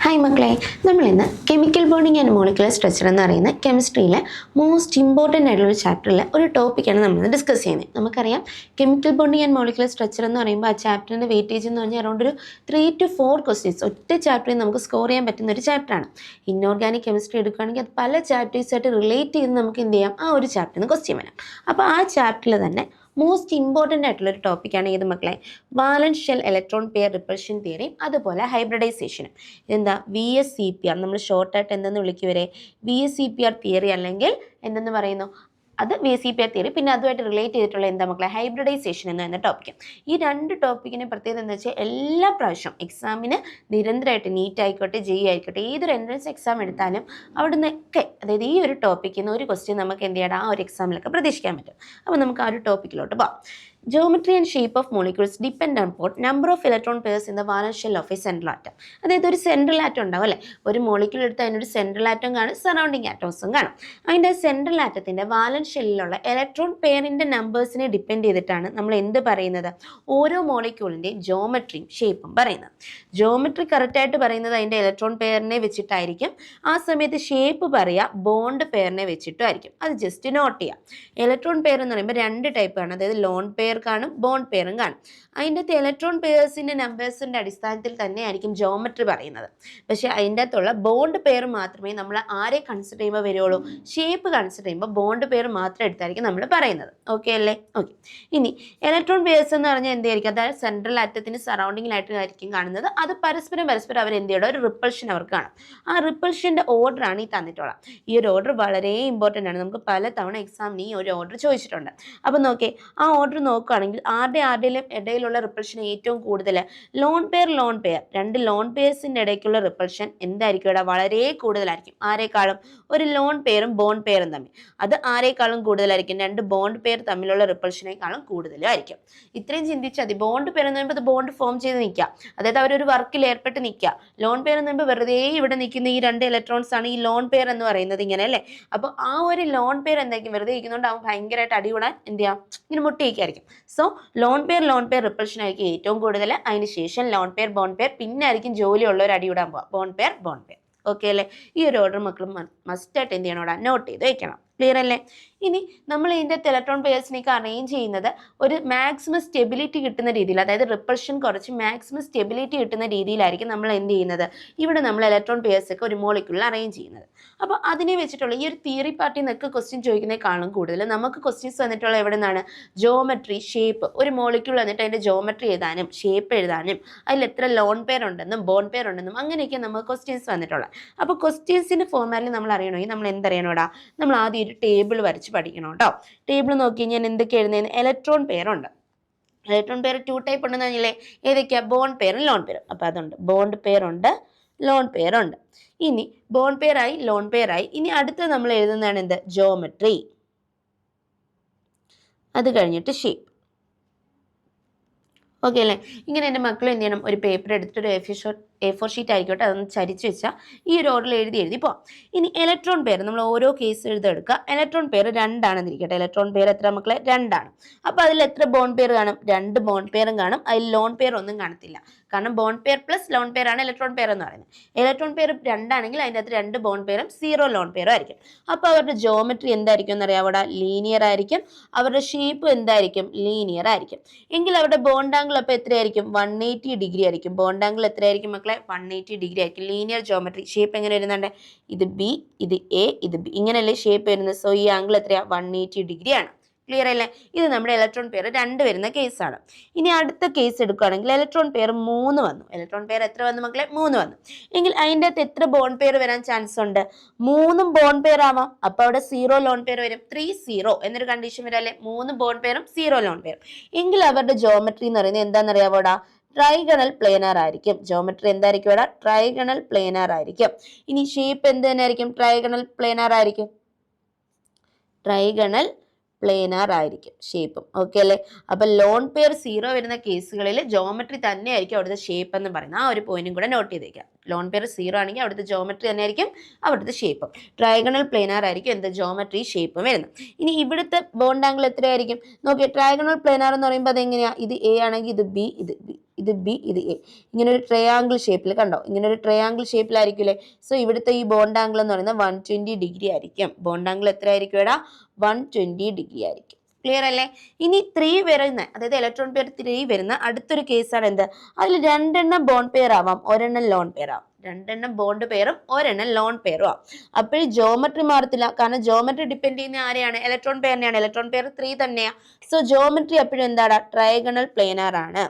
Hi മക്കളെ, നമ്മൾ ഇന്ന് chemical bonding and molecular structure എന്ന് പറയുന്ന കെമിസ്ട്രിയിലെ മോസ്റ്റ് ഇമ്പോർട്ടൻ്റ് ആയിട്ടുള്ള ചാപ്റ്ററിലെ ഒരു ടോപ്പിക്കാണ് നമ്മൾ ഡിസ്കസ് ചെയ്യുന്നത്. നമുക്കറിയാം chemical bonding and molecular structure എന്ന് പറയുമ്പോൾ ആ ചാപ്റ്ററിൻ്റെ വെയിറ്റേജ് എന്ന് പറഞ്ഞാൽ അറൗണ്ട് ഒരു 3 to 4 ക്വസ്റ്റ്യൻസ് ഒറ്റ ചാപ്റ്ററിൽ നമുക്ക് സ്കോർ ചെയ്യാൻ പറ്റുന്ന ഒരു ചാപ്റ്ററാണ്. ഇൻഓർഗാനിക് കെമിസ്ട്രി എടുക്കുകയാണെങ്കിൽ അത് പല ചാപ്റ്റേഴ്സായിട്ട് റിലേറ്റ് ചെയ്ത് നമുക്ക് എന്ത് ചെയ്യാം, ആ ഒരു ചാപ്റ്ററിന് ക്വസ്റ്റ്യൻ വരാം. അപ്പോൾ ആ ചാപ്റ്ററിൽ തന്നെ മോസ്റ്റ് ഇമ്പോർട്ടൻ്റ് ആയിട്ടുള്ളൊരു ടോപ്പിക്കാണ് ഏത് മക്കളെ, വാലൻസ് shell electron pair repulsion theory, അതുപോലെ ഹൈബ്രിഡൈസേഷനും. എന്താ VSEPR, നമ്മൾ ഷോർട്ടായിട്ട് എന്തെന്ന് വിളിക്കുവരെ VSEPR തിയറി, അല്ലെങ്കിൽ എന്തെന്ന് പറയുന്നു, അത് VSEPR തിയറി. പിന്നെ അതുമായിട്ട് റിലേറ്റ് ചെയ്തിട്ടുള്ള എന്താ മക്കളെ, ഹൈബ്രിഡൈസേഷൻ എന്ന ടോപ്പിക്ക്. ഈ രണ്ട് ടോപ്പിക്കിനെ പ്രത്യേകത എന്താ വെച്ചാൽ എല്ലാ പ്രാവശ്യം എക്സാമിന് നിരന്തരമായിട്ട് നീറ്റ് ആയിക്കോട്ടെ JEE ആയിക്കോട്ടെ ഏതൊരു എൻട്രൻസ് എക്സാം എടുത്താലും അവിടെ നിന്നൊക്കെ, അതായത് ഈ ഒരു ടോപ്പിക്കിൽ നിന്ന് ഒരു ക്വസ്റ്റ്യൻ നമുക്ക് എന്ത് ചെയ്യണം, ആ ഒരു എക്സാമിലൊക്കെ പ്രതീക്ഷിക്കാൻ പറ്റും. അപ്പോൾ നമുക്ക് ആ ഒരു ടോപ്പിക്കിലോട്ട് പോകാം. Geometry and shape of molecules depend upon number of electron pairs in the valence shell of a central atom. അതായത് ഒരു സെൻട്രൽ ആറ്റം ഉണ്ടാവും അല്ലേ, ഒരു മോളിക്യൂൾ എടുത്ത് അതിനൊരു സെൻട്രൽ ആറ്റം കാണും, സറൗണ്ടിങ് ആറ്റംസും കാണും. അതിൻ്റെ സെൻട്രൽ ആറ്റത്തിൻ്റെ വാലൻസ് ഷെല്ലിലുള്ള ഇലക്ട്രോൺ പെയറിൻ്റെ നമ്പേഴ്സിനെ ഡിപ്പെൻഡ് ചെയ്തിട്ടാണ് നമ്മൾ എന്ത് പറയുന്നത്, ഓരോ മോളിക്യൂളിൻ്റെയും ജോമെട്രിയും ഷേപ്പും പറയുന്നത്. ജോമെട്രി കറക്റ്റായിട്ട് പറയുന്നത് അതിൻ്റെ ഇലക്ട്രോൺ പെയറിനെ വെച്ചിട്ടായിരിക്കും, ആ സമയത്ത് ഷേപ്പ് പറയുക ബോണ്ട് പെയറിനെ വെച്ചിട്ടും ആയിരിക്കും. അത് ജസ്റ്റ് നോട്ട് ചെയ്യാം. ഇലക്ട്രോൺ പെയർ എന്ന് പറയുമ്പോൾ രണ്ട് ടൈപ്പ് ആണ്, അതായത് ലോൺ പെയർ കാണും, ബോണ്ട് പെയറും കാണും. അതിൻ്റെ അകത്ത് ഇലക്ട്രോൺ പെയർസിൻ്റെ നമ്പേഴ്സിൻ്റെ അടിസ്ഥാനത്തിൽ തന്നെയായിരിക്കും ജോമെട്രി പറയുന്നത്. പക്ഷേ അതിൻ്റെ അകത്തുള്ള ബോണ്ട് പെയർ മാത്രമേ നമ്മൾ ആരെ കൺസിഡർ ചെയ്യുമ്പോൾ വരുള്ളൂ, ഷേപ്പ് കൺസിഡർ ചെയ്യുമ്പോൾ ബോണ്ട് പെയർ മാത്രം എടുത്തായിരിക്കും നമ്മൾ പറയുന്നത്. ഓക്കെ അല്ലേ? ഓക്കെ. ഇനി ഇലക്ട്രോൺ പെയർസ് എന്ന് പറഞ്ഞാൽ എന്തായിരിക്കും, അതായത് സെൻട്രൽ ആറ്റത്തിന് സറൗണ്ടിങ്ങിലായിട്ടായിരിക്കും കാണുന്നത്. അത് പരസ്പരം അവർ എന്ത് ചെയ്യണം, ഒരു റിപ്പൾഷൻ അവർക്ക് കാണും. ആ റിപ്പൾഷൻ്റെ ഓർഡർ ആണ് ഈ തന്നിട്ടുള്ളത്. ഈ ഒരു ഓർഡർ വളരെ ഇമ്പോർട്ടൻ്റ് ആണ്, നമുക്ക് പല തവണ എക്സാമിന് ഈ ഒരു ഓർഡർ ചോദിച്ചിട്ടുണ്ട്. അപ്പോൾ നോക്കേ, ആ ഓർഡർ നോക്കുകയാണെങ്കിൽ ആരുടെയും ഇടയിലുള്ള റിപ്പൾഷൻ ഏറ്റവും കൂടുതൽ ലോൺ പെയർ രണ്ട് ലോൺ പെയർസിൻ്റെ ഇടയ്ക്കുള്ള റിപ്പൾഷൻ എന്തായിരിക്കും ഇവിടെ, വളരെ കൂടുതലായിരിക്കും. ആരെക്കാളും, ഒരു ലോൺ പെയറും ബോണ്ട് പെയറും തമ്മിൽ. അത് ആരെക്കാളും കൂടുതലായിരിക്കും, രണ്ട് ബോണ്ട് പെയർ തമ്മിലുള്ള റിപ്പൾഷനേക്കാളും കൂടുതലായിരിക്കും. ഇത്രയും ചിന്തിച്ചാൽ മതി. ബോണ്ട് പെയർ എന്ന് പറയുമ്പോൾ അത് ബോണ്ട് ഫോം ചെയ്ത് നിൽക്കുക, അതായത് അവരൊരു വർക്കിൽ ഏർപ്പെട്ട് നിൽക്കുക. ലോൺ പെയർ എന്ന് പറയുമ്പോൾ വെറുതെ ഇവിടെ നിൽക്കുന്ന ഈ രണ്ട് ഇലക്ട്രോൺസ് ആണ് ഈ ലോൺ പെയർ എന്ന് പറയുന്നത്, ഇങ്ങനെ അല്ലേ. അപ്പോൾ ആ ഒരു ലോൺ പെയർ എന്തായിരിക്കും, വെറുതെ ഇരിക്കുന്നതുകൊണ്ട് അവൻ ഭയങ്കരമായിട്ട് അടികൂടാൻ എന്ത് ചെയ്യാം, ഇങ്ങനെ മുട്ടിയിരിക്കും. സോ ലോൺ പെയർ റിപ്പൾഷൻ ആയിരിക്കും ഏറ്റവും കൂടുതൽ. അതിന് ശേഷം ലോൺ പെയർ ബോണ്ട് പെയർ, പിന്നെ ആയിരിക്കും ജോലിയുള്ള ഒരു അടിവിടാൻ പോവാം, ബോണ്ട് പെയർ. ഓക്കെ അല്ലേ? ഈ ഒരു ഓർഡർ മക്കൾ മസ്റ്റായിട്ട് എന്ത് ചെയ്യണം, നോട്ട് ചെയ്ത് വെക്കണം. ക്ലിയർ അല്ലേ? ഇനി നമ്മൾ ഇതിൻ്റെ ഇലക്ട്രോൺ പെയർസിനൊക്കെ അറേഞ്ച് ചെയ്യുന്നത് ഒരു മാക്സിമം സ്റ്റെബിലിറ്റി കിട്ടുന്ന രീതിയിൽ, അതായത് റിപ്പൾഷൻ കുറച്ച് മാക്സിമം സ്റ്റെബിലിറ്റി കിട്ടുന്ന രീതിയിലായിരിക്കും നമ്മൾ എന്ത് ചെയ്യുന്നത്, ഇവിടെ നമ്മൾ ഇലക്ട്രോൺ പെയർസൊക്കെ ഒരു മോളിക്യൂളിൽ അറേഞ്ച് ചെയ്യുന്നത്. അപ്പോൾ അതിനെ വെച്ചിട്ടുള്ള ഈ ഒരു തിയറി പാർട്ടിൽ നിന്നൊക്കെ ക്വസ്റ്റ്യൻ ചോദിക്കുന്നതിനേക്കാളും കൂടുതൽ നമുക്ക് ക്വസ്റ്റ്യൻസ് വന്നിട്ടുള്ള എവിടെ നിന്നാണ്, ജോമെട്രി, ഷേപ്പ്. ഒരു മോളിക്യൂൾ വന്നിട്ട് അതിൻ്റെ ജോമെട്രി എഴുതാനും ഷേപ്പ് എഴുതാനും അതിൽ എത്ര ലോൺ പെയർ ഉണ്ടെന്നും ബോണ്ട് പെയർ ഉണ്ടെന്നും അങ്ങനെയൊക്കെ നമുക്ക് ക്വസ്റ്റ്യൻസ് വന്നിട്ടുള്ളത്. അപ്പോൾ ക്വസ്റ്റ്യൻസിൻ്റെ ഫോർമാറ്റിൽ നമ്മൾ അറിയണമെങ്കിൽ നമ്മൾ എന്തറിയണോടാ, നമ്മൾ ആദ്യം ഒരു ടേബിൾ വരച്ച് പഠിക്കണം കേട്ടോ. ടേബിൾ നോക്കി ഞാൻ എന്തൊക്കെ എഴുതുന്നത്, ഇലക്ട്രോൺ പെയർ ഉണ്ട്. ഇലക്ട്രോൺ പെയർ 2 ടൈപ്പ് ഉണ്ടെന്ന് പറഞ്ഞില്ലേ, ഏതൊക്കെയാണ്, ബോണ്ട് പെയറും ലോൺ പെയറും. അപ്പോൾ അതുണ്ട്, ബോണ്ട് പെയർ ഉണ്ട്, ലോൺ പെയർ ഉണ്ട്. ഇനി ബോണ്ട് പെയർ ആയി, ലോൺ പെയർ ആയി. ഇനി അടുത്ത് നമ്മൾ എഴുതുന്നതാണ് എന്ത്, ജോമെട്രി. അത് കഴിഞ്ഞിട്ട് ഷേപ്പ്. ഓക്കെ അല്ലേ? ഇങ്ങനെ എൻ്റെ മക്കൾ എന്ത് ചെയ്യണം, ഒരു പേപ്പർ എടുത്തിട്ട് ഒരു A4 ഷീറ്റ് ആയിക്കോട്ടെ, അതൊന്ന് ചരിച്ച് വെച്ചാൽ ഈ ഒരു ഓർഡറിൽ എഴുതി പോവാം. ഇനി ഇലക്ട്രോൺ പെയർ നമ്മൾ ഓരോ കേസ് എഴുതെടുക്കുക. ഇലക്ട്രോൺ പെയർ 2 ആണെന്നിരിക്കട്ടെ. ഇലക്ട്രോൺ പെയർ എത്ര മക്കളെ, 2 ആണ്. അപ്പോൾ അതിൽ എത്ര ബോണ്ട് പെയർ കാണും, 2 ബോണ്ട് പെയറും കാണും. അതിൽ ലോൺ പെയർ ഒന്നും കാണത്തില്ല, കാരണം bond pair plus lone pair ആണ് ഇലക്ട്രോൺ പെയർ എന്ന് പറയുന്നത്. ഇലക്ട്രോൺ പെയർ 2 ആണെങ്കിൽ അതിൻ്റെ അകത്ത് 2 ബോണ്ട് പെയറും 0 ലോൺ പെയറും ആയിരിക്കും. അപ്പോൾ അവരുടെ ജോമെട്രി എന്തായിരിക്കും എന്നറിയാം, അവിടെ ലീനിയർ ആയിരിക്കും. അവരുടെ ഷേപ്പ് എന്തായിരിക്കും, ലീനിയർ ആയിരിക്കും. എങ്കിൽ അവരുടെ ബോണ്ട് ആംഗിൾ അപ്പോൾ എത്രയായിരിക്കും, 180 ഡിഗ്രി ആയിരിക്കും. ബോണ്ട് ആംഗിൾ എത്രയായിരിക്കും മക്കളെ, 180 ഡിഗ്രി ആയിരിക്കും. Linear geometry. ഷേപ്പ് എങ്ങനെ വരുന്നുണ്ട്, ഇത് B, ഇത് A, ഇത് B, ഇങ്ങനെയല്ലേ ഷേപ്പ് വരുന്നത്. സോ ഈ ആംഗിൾ എത്രയാണ്, 180 ഡിഗ്രി ആണ്. ക്ലിയർ അല്ലേ? ഇത് നമ്മുടെ ഇലക്ട്രോൺ പെയർ 2 വരുന്ന കേസാണ്. ഇനി അടുത്ത കേസ് എടുക്കുകയാണെങ്കിൽ ഇലക്ട്രോൺ പെയർ 3 വന്നു. ഇലക്ട്രോൺ പെയർ എത്ര വന്നു മക്കളെ, 3 വന്നു. എങ്കിൽ അതിൻ്റെ അകത്ത് എത്ര ബോണ്ട് പെയർ വരാൻ ചാൻസ് ഉണ്ട്, 3 ബോണ്ട് പെയർ ആവാം. അപ്പോൾ അവിടെ 0 ലോൺ പെയർ വരും. 3-0 എന്നൊരു കണ്ടീഷൻ വരാം അല്ലേ, 3 ബോണ്ട് പെയറും 0 ലോൺ പെയറും. എങ്കിൽ അവരുടെ ജോമെട്രി എന്ന് പറയുന്നത് എന്താണെന്നറിയാവോടാ, ട്രൈഗണൽ പ്ലേനർ ആയിരിക്കും. ജോമെട്രി എന്തായിരിക്കും ഇവിടെ, ട്രൈഗണൽ പ്ലേനർ ആയിരിക്കും. ഇനി ഷേപ്പ് എന്ത് തന്നെ ആയിരിക്കും, ട്രൈഗണൽ പ്ലേനർ ആയിരിക്കും. ട്രൈഗണൽ പ്ലേനർ ആയിരിക്കും ഷേപ്പും. ഓക്കെ അല്ലേ? അപ്പം ലോൺ പെയർ 0 വരുന്ന കേസുകളിൽ ജോമെട്രി തന്നെയായിരിക്കും അവിടുത്തെ ഷേപ്പ് എന്ന് പറയുന്നത്. ആ ഒരു പോയിന്റും കൂടെ നോട്ട് ചെയ്തേക്കാം. ലോൺ പെയർ 0 ആണെങ്കിൽ അവിടുത്തെ ജോമെട്രി തന്നെയായിരിക്കും അവിടുത്തെ ഷേപ്പും. ട്രൈഗണൽ പ്ലേനർ ആയിരിക്കും എന്ത്, ജോമെട്രി ഷേപ്പും വരുന്നത്. ഇനി ഇവിടുത്തെ ബോണ്ട് ആംഗിൾ എത്രയായിരിക്കും നോക്കിയാൽ, ട്രൈഗണൽ പ്ലേനർ എന്ന് പറയുമ്പോൾ അതെങ്ങനെയാണ്, ഇത് A ആണെങ്കിൽ ഇത് B, ഇത് B. ഇത് ബി, ഇത് എ. ഇങ്ങനെ ഒരു ട്രയാങ്കിൾ ഷേപ്പിൽ കണ്ടോ, ഇങ്ങനെ ഒരു ട്രയാങ്കിൾ ഷേപ്പിലായിരിക്കില്ലേ. സോ ഇവിടുത്തെ ഈ ബോണ്ട് ആംഗിൾ എന്ന് പറയുന്നത് 120 ഡിഗ്രി ആയിരിക്കും. ബോണ്ട് ആംഗിൾ എത്ര ആയിരിക്കും ഇവിടെ? 120 ഡിഗ്രി ആയിരിക്കും. ക്ലിയർ അല്ലേ? ഇനി 3 വരുന്ന, അതായത് ഇലക്ട്രോൺ പെയർ 3 വരുന്ന അടുത്തൊരു കേസാണ് എന്ത്? അതിൽ രണ്ടെണ്ണം ബോണ്ട് പെയർ ആവാം, ഒരെണ്ണം ലോൺ പെയർ ആവാം. രണ്ടെണ്ണം ബോണ്ട് പെയറും ഒരെണ്ണം ലോൺ പെയറും ആവും. അപ്പോഴും ജോമെട്രി മാറത്തില്ല, കാരണം ജോമെട്രി ഡിപ്പെൻഡ് ചെയ്യുന്ന ആരെയാണ്? ഇലക്ട്രോൺ പെയറിനെയാണ്. ഇലക്ട്രോൺ പെയർ 3 തന്നെയാണ്. സോ ജോമെട്രി എപ്പോഴും എന്താണ്? ട്രയഗണൽ പ്ലെയിനാർ ആണ്.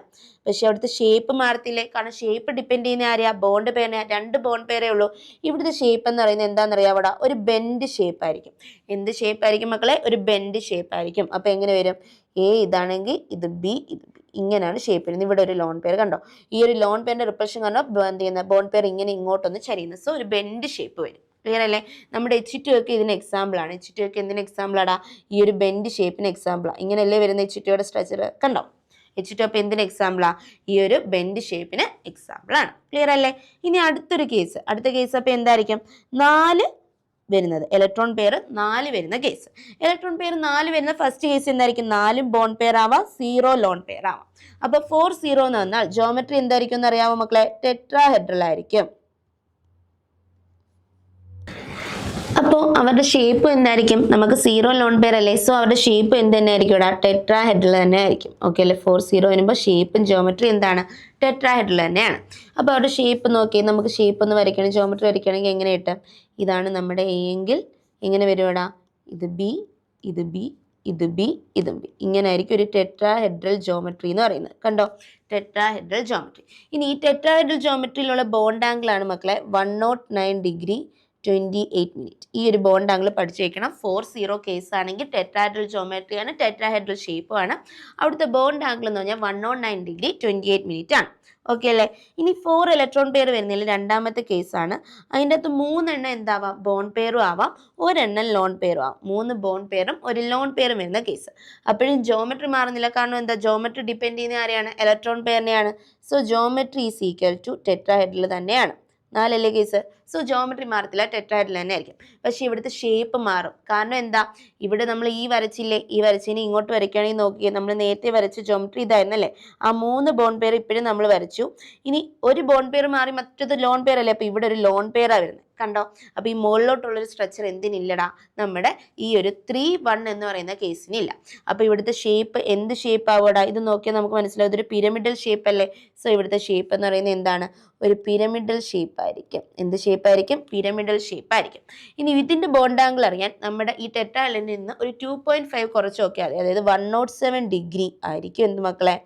പക്ഷെ അവിടുത്തെ ഷേപ്പ് മാറത്തില്ലേ, കാരണം ഷേപ്പ് ഡിപ്പെൻഡ് ചെയ്യുന്ന ആരെയാ? ബോണ്ട് പെയറിനെ. രണ്ട് ബോണ്ട് പെയറേ ഉള്ളൂ. ഇവിടുത്തെ ഷേപ്പ് എന്ന് പറയുന്നത് എന്താണെന്നറിയാം? അവിടെ ഒരു ബെൻഡ് ഷേപ്പ് ആയിരിക്കും. എന്ത് ഷേപ്പ് ആയിരിക്കും മക്കളെ? ഒരു ബെൻഡ് ഷേപ്പ് ആയിരിക്കും. അപ്പൊ എങ്ങനെ വരും? എ ഇതാണെങ്കിൽ ഇത് ബി, ഇത് ബി. ഇങ്ങനെയാണ് ഷേപ്പ് വരുന്നത്. ഇവിടെ ഒരു ലോൺ പെയർ കണ്ടോ, ഈ ഒരു ലോൺ പെയറിന്റെ റിപ്രഷൻ കാരണം എന്ത് ചെയ്യുന്ന ബോണ്ട് പെയർ ഇങ്ങനെ ഇങ്ങോട്ടൊന്ന് ചരിയുന്നത്. സോ ഒരു ബെൻഡ് ഷേപ്പ് വരും. ക്ലിയർ അല്ലേ? നമ്മുടെ H2 ഒക്കെ ഇതിന് എക്സാമ്പിൾ ആണ്. H2 ഒക്കെ എന്തിന് എക്സാമ്പിൾ ആടാ? ഈ ഒരു ബെൻഡ് ഷേപ്പിന് എക്സാമ്പിളാണ്. ഇങ്ങനെയല്ലേ വരുന്ന H2യുടെ സ്ട്രക്ചർ കണ്ടോ? H2 അപ്പൊ എന്തിന് എക്സാമ്പിളാ? ഈ ഒരു ബെൻഡ് ഷേപ്പിന് എക്സാമ്പിൾ ആണ്. ക്ലിയർ അല്ലേ? ഇനി അടുത്ത കേസ് അപ്പൊ എന്തായിരിക്കും? 4 വരുന്നത്, ഇലക്ട്രോൺ പെയർ 4 വരുന്ന കേസ്. ഇലക്ട്രോൺ പെയർ 4 വരുന്ന ഫസ്റ്റ് കേസ് എന്തായിരിക്കും? 4 ബോണ്ട് പെയർ ആവാം, 0 ലോൺ പെയർ ആവാം. അപ്പൊ 4-0 എന്ന് പറഞ്ഞാൽ ജോമെട്രി എന്തായിരിക്കും എന്ന് അറിയാമോ മക്കളെ? ടെട്രാഹെഡ്രൽ ആയിരിക്കും. അപ്പോൾ അവരുടെ ഷേപ്പ് എന്തായിരിക്കും? നമുക്ക് 0 ലോൺ പെയർ അല്ലേ, സോ അവരുടെ ഷേപ്പ് എന്ത് തന്നെ ആയിരിക്കും ഇവിടെ? ടെട്രാഹെഡ്രൽ തന്നെ ആയിരിക്കും. ഓക്കെ അല്ലേ? 4-0 വരുമ്പോൾ ഷേപ്പും ജോമെട്രി എന്താണ്? ടെട്രാഹെഡ്രൽ തന്നെയാണ്. അപ്പോൾ അവരുടെ ഷേപ്പ് നോക്കി, നമുക്ക് ഷേപ്പ് ഒന്ന് വരയ്ക്കണം, ജോമെട്രി വരയ്ക്കണമെങ്കിൽ എങ്ങനെ കിട്ടും? ഇതാണ് നമ്മുടെ എ എങ്കിൽ എങ്ങനെ വരും ഇവിടെ? ഇത് ബി, ഇത് ബി, ഇത് ബി, ഇതും ബി. ഇങ്ങനെ ആയിരിക്കും ഒരു ടെട്രാഹെഡ്രൽ ജോമെട്രി എന്ന് പറയുന്നത്. കണ്ടോ? Tetrahedral geometry. ഇനി ഈ ടെട്രാഹെഡ്രൽ ജോമെട്രിയിലുള്ള ബോണ്ട് ആംഗിൾ ആണ് മക്കളെ 109 ഡിഗ്രി 28 മിനിറ്റ്. ഈ ഒരു ബോണ്ട് ആംഗിൾ പഠിച്ചു വെക്കണം. 4-0 കേസ് ആണെങ്കിൽ ടെട്രാഹെഡ്രൽ ജോമെട്രി ആണ്, ടെട്രാഹെഡ്രൽ ഷേപ്പ് ആണ്. അവിടുത്തെ ബോണ്ട് ആംഗിൾ എന്ന് പറഞ്ഞാൽ 109 ഡിഗ്രി 28 മിനിറ്റ് ആണ്. ഓക്കെ അല്ലേ? ഇനി 4 ഇലക്ട്രോൺ പെയർ വരുന്നതിൽ രണ്ടാമത്തെ കേസാണ്. അതിൻ്റെ അകത്ത് 3 എണ്ണം എന്താവാം? ബോണ്ട് പെയറും ആവാം, ഒരെണ്ണം ലോൺ പെയറും ആവാം. 3 ബോണ്ട് പെയറും ഒരു ലോൺ പെയറും വരുന്ന കേസ്. അപ്പോഴും ജോമെട്രി മാറുന്നില്ല, കാരണം എന്താ? ജോമെട്രി ഡിപ്പെൻഡ് ചെയ്യുന്ന ആരെയാണ്? ഇലക്ട്രോൺ പെയറിനെയാണ്. So geometry is equal to tetrahedral തന്നെയാണ്. 4 അല്ലേ കേസ്? സോ ജോമെട്രി മാറത്തില്ല, ടെട്രാഹെഡ്രൽ തന്നെ ആയിരിക്കും. പക്ഷെ ഇവിടുത്തെ ഷേപ്പ് മാറും. കാരണം എന്താ? ഇവിടെ നമ്മൾ ഈ വരച്ചില്ലേ, ഈ വരച്ചിന് ഇങ്ങോട്ട് വരയ്ക്കുകയാണെങ്കിൽ നോക്കിയേ, നമ്മൾ നേരത്തെ വരച്ച ജോമെട്രി ഇതായിരുന്നല്ലേ. ആ 3 ബോണ്ട് പെയർ ഇപ്പോഴും നമ്മൾ വരച്ചു. ഇനി ഒരു ബോണ്ട് പെയർ മാറി മറ്റൊരു ലോൺ പെയർ അല്ലേ, അപ്പൊ ഇവിടെ ഒരു ലോൺ പെയറാ വരുന്നത്. കണ്ടോ? അപ്പൊ ഈ മുകളിലോട്ടുള്ളൊരു സ്ട്രക്ചർ എന്തിനില്ലടാ? നമ്മുടെ ഈ ഒരു 3-1 എന്ന് പറയുന്ന കേസിനില്ല. അപ്പൊ ഇവിടുത്തെ ഷേപ്പ് എന്ത് ഷേപ്പ് ആവൂടാ? ഇത് നോക്കിയാൽ നമുക്ക് മനസ്സിലാവും, ഇതൊരു പിരമിഡൽ ഷേപ്പ് അല്ലേ. സോ ഇവിടുത്തെ ഷേപ്പ് എന്ന് പറയുന്നത് എന്താണ്? ഒരു പിരമിഡൽ ഷേപ്പ് ആയിരിക്കും. എന്ത് ഷേപ്പ് ആയിരിക്കും? പിരമിഡൽ ഷേപ്പ് ആയിരിക്കും. ഇനി ഇതിന്റെ ബോണ്ട് ആംഗിൾ അറിയാൻ നമ്മുടെ ഈ ടെട്രാഹെഡ്രലിൽ നിന്ന് ഒരു 2.5 കുറച്ച് നോക്കിയാൽ മതി. അതായത് 107 ഡിഗ്രി ആയിരിക്കും എന്ത് മക്കളെ?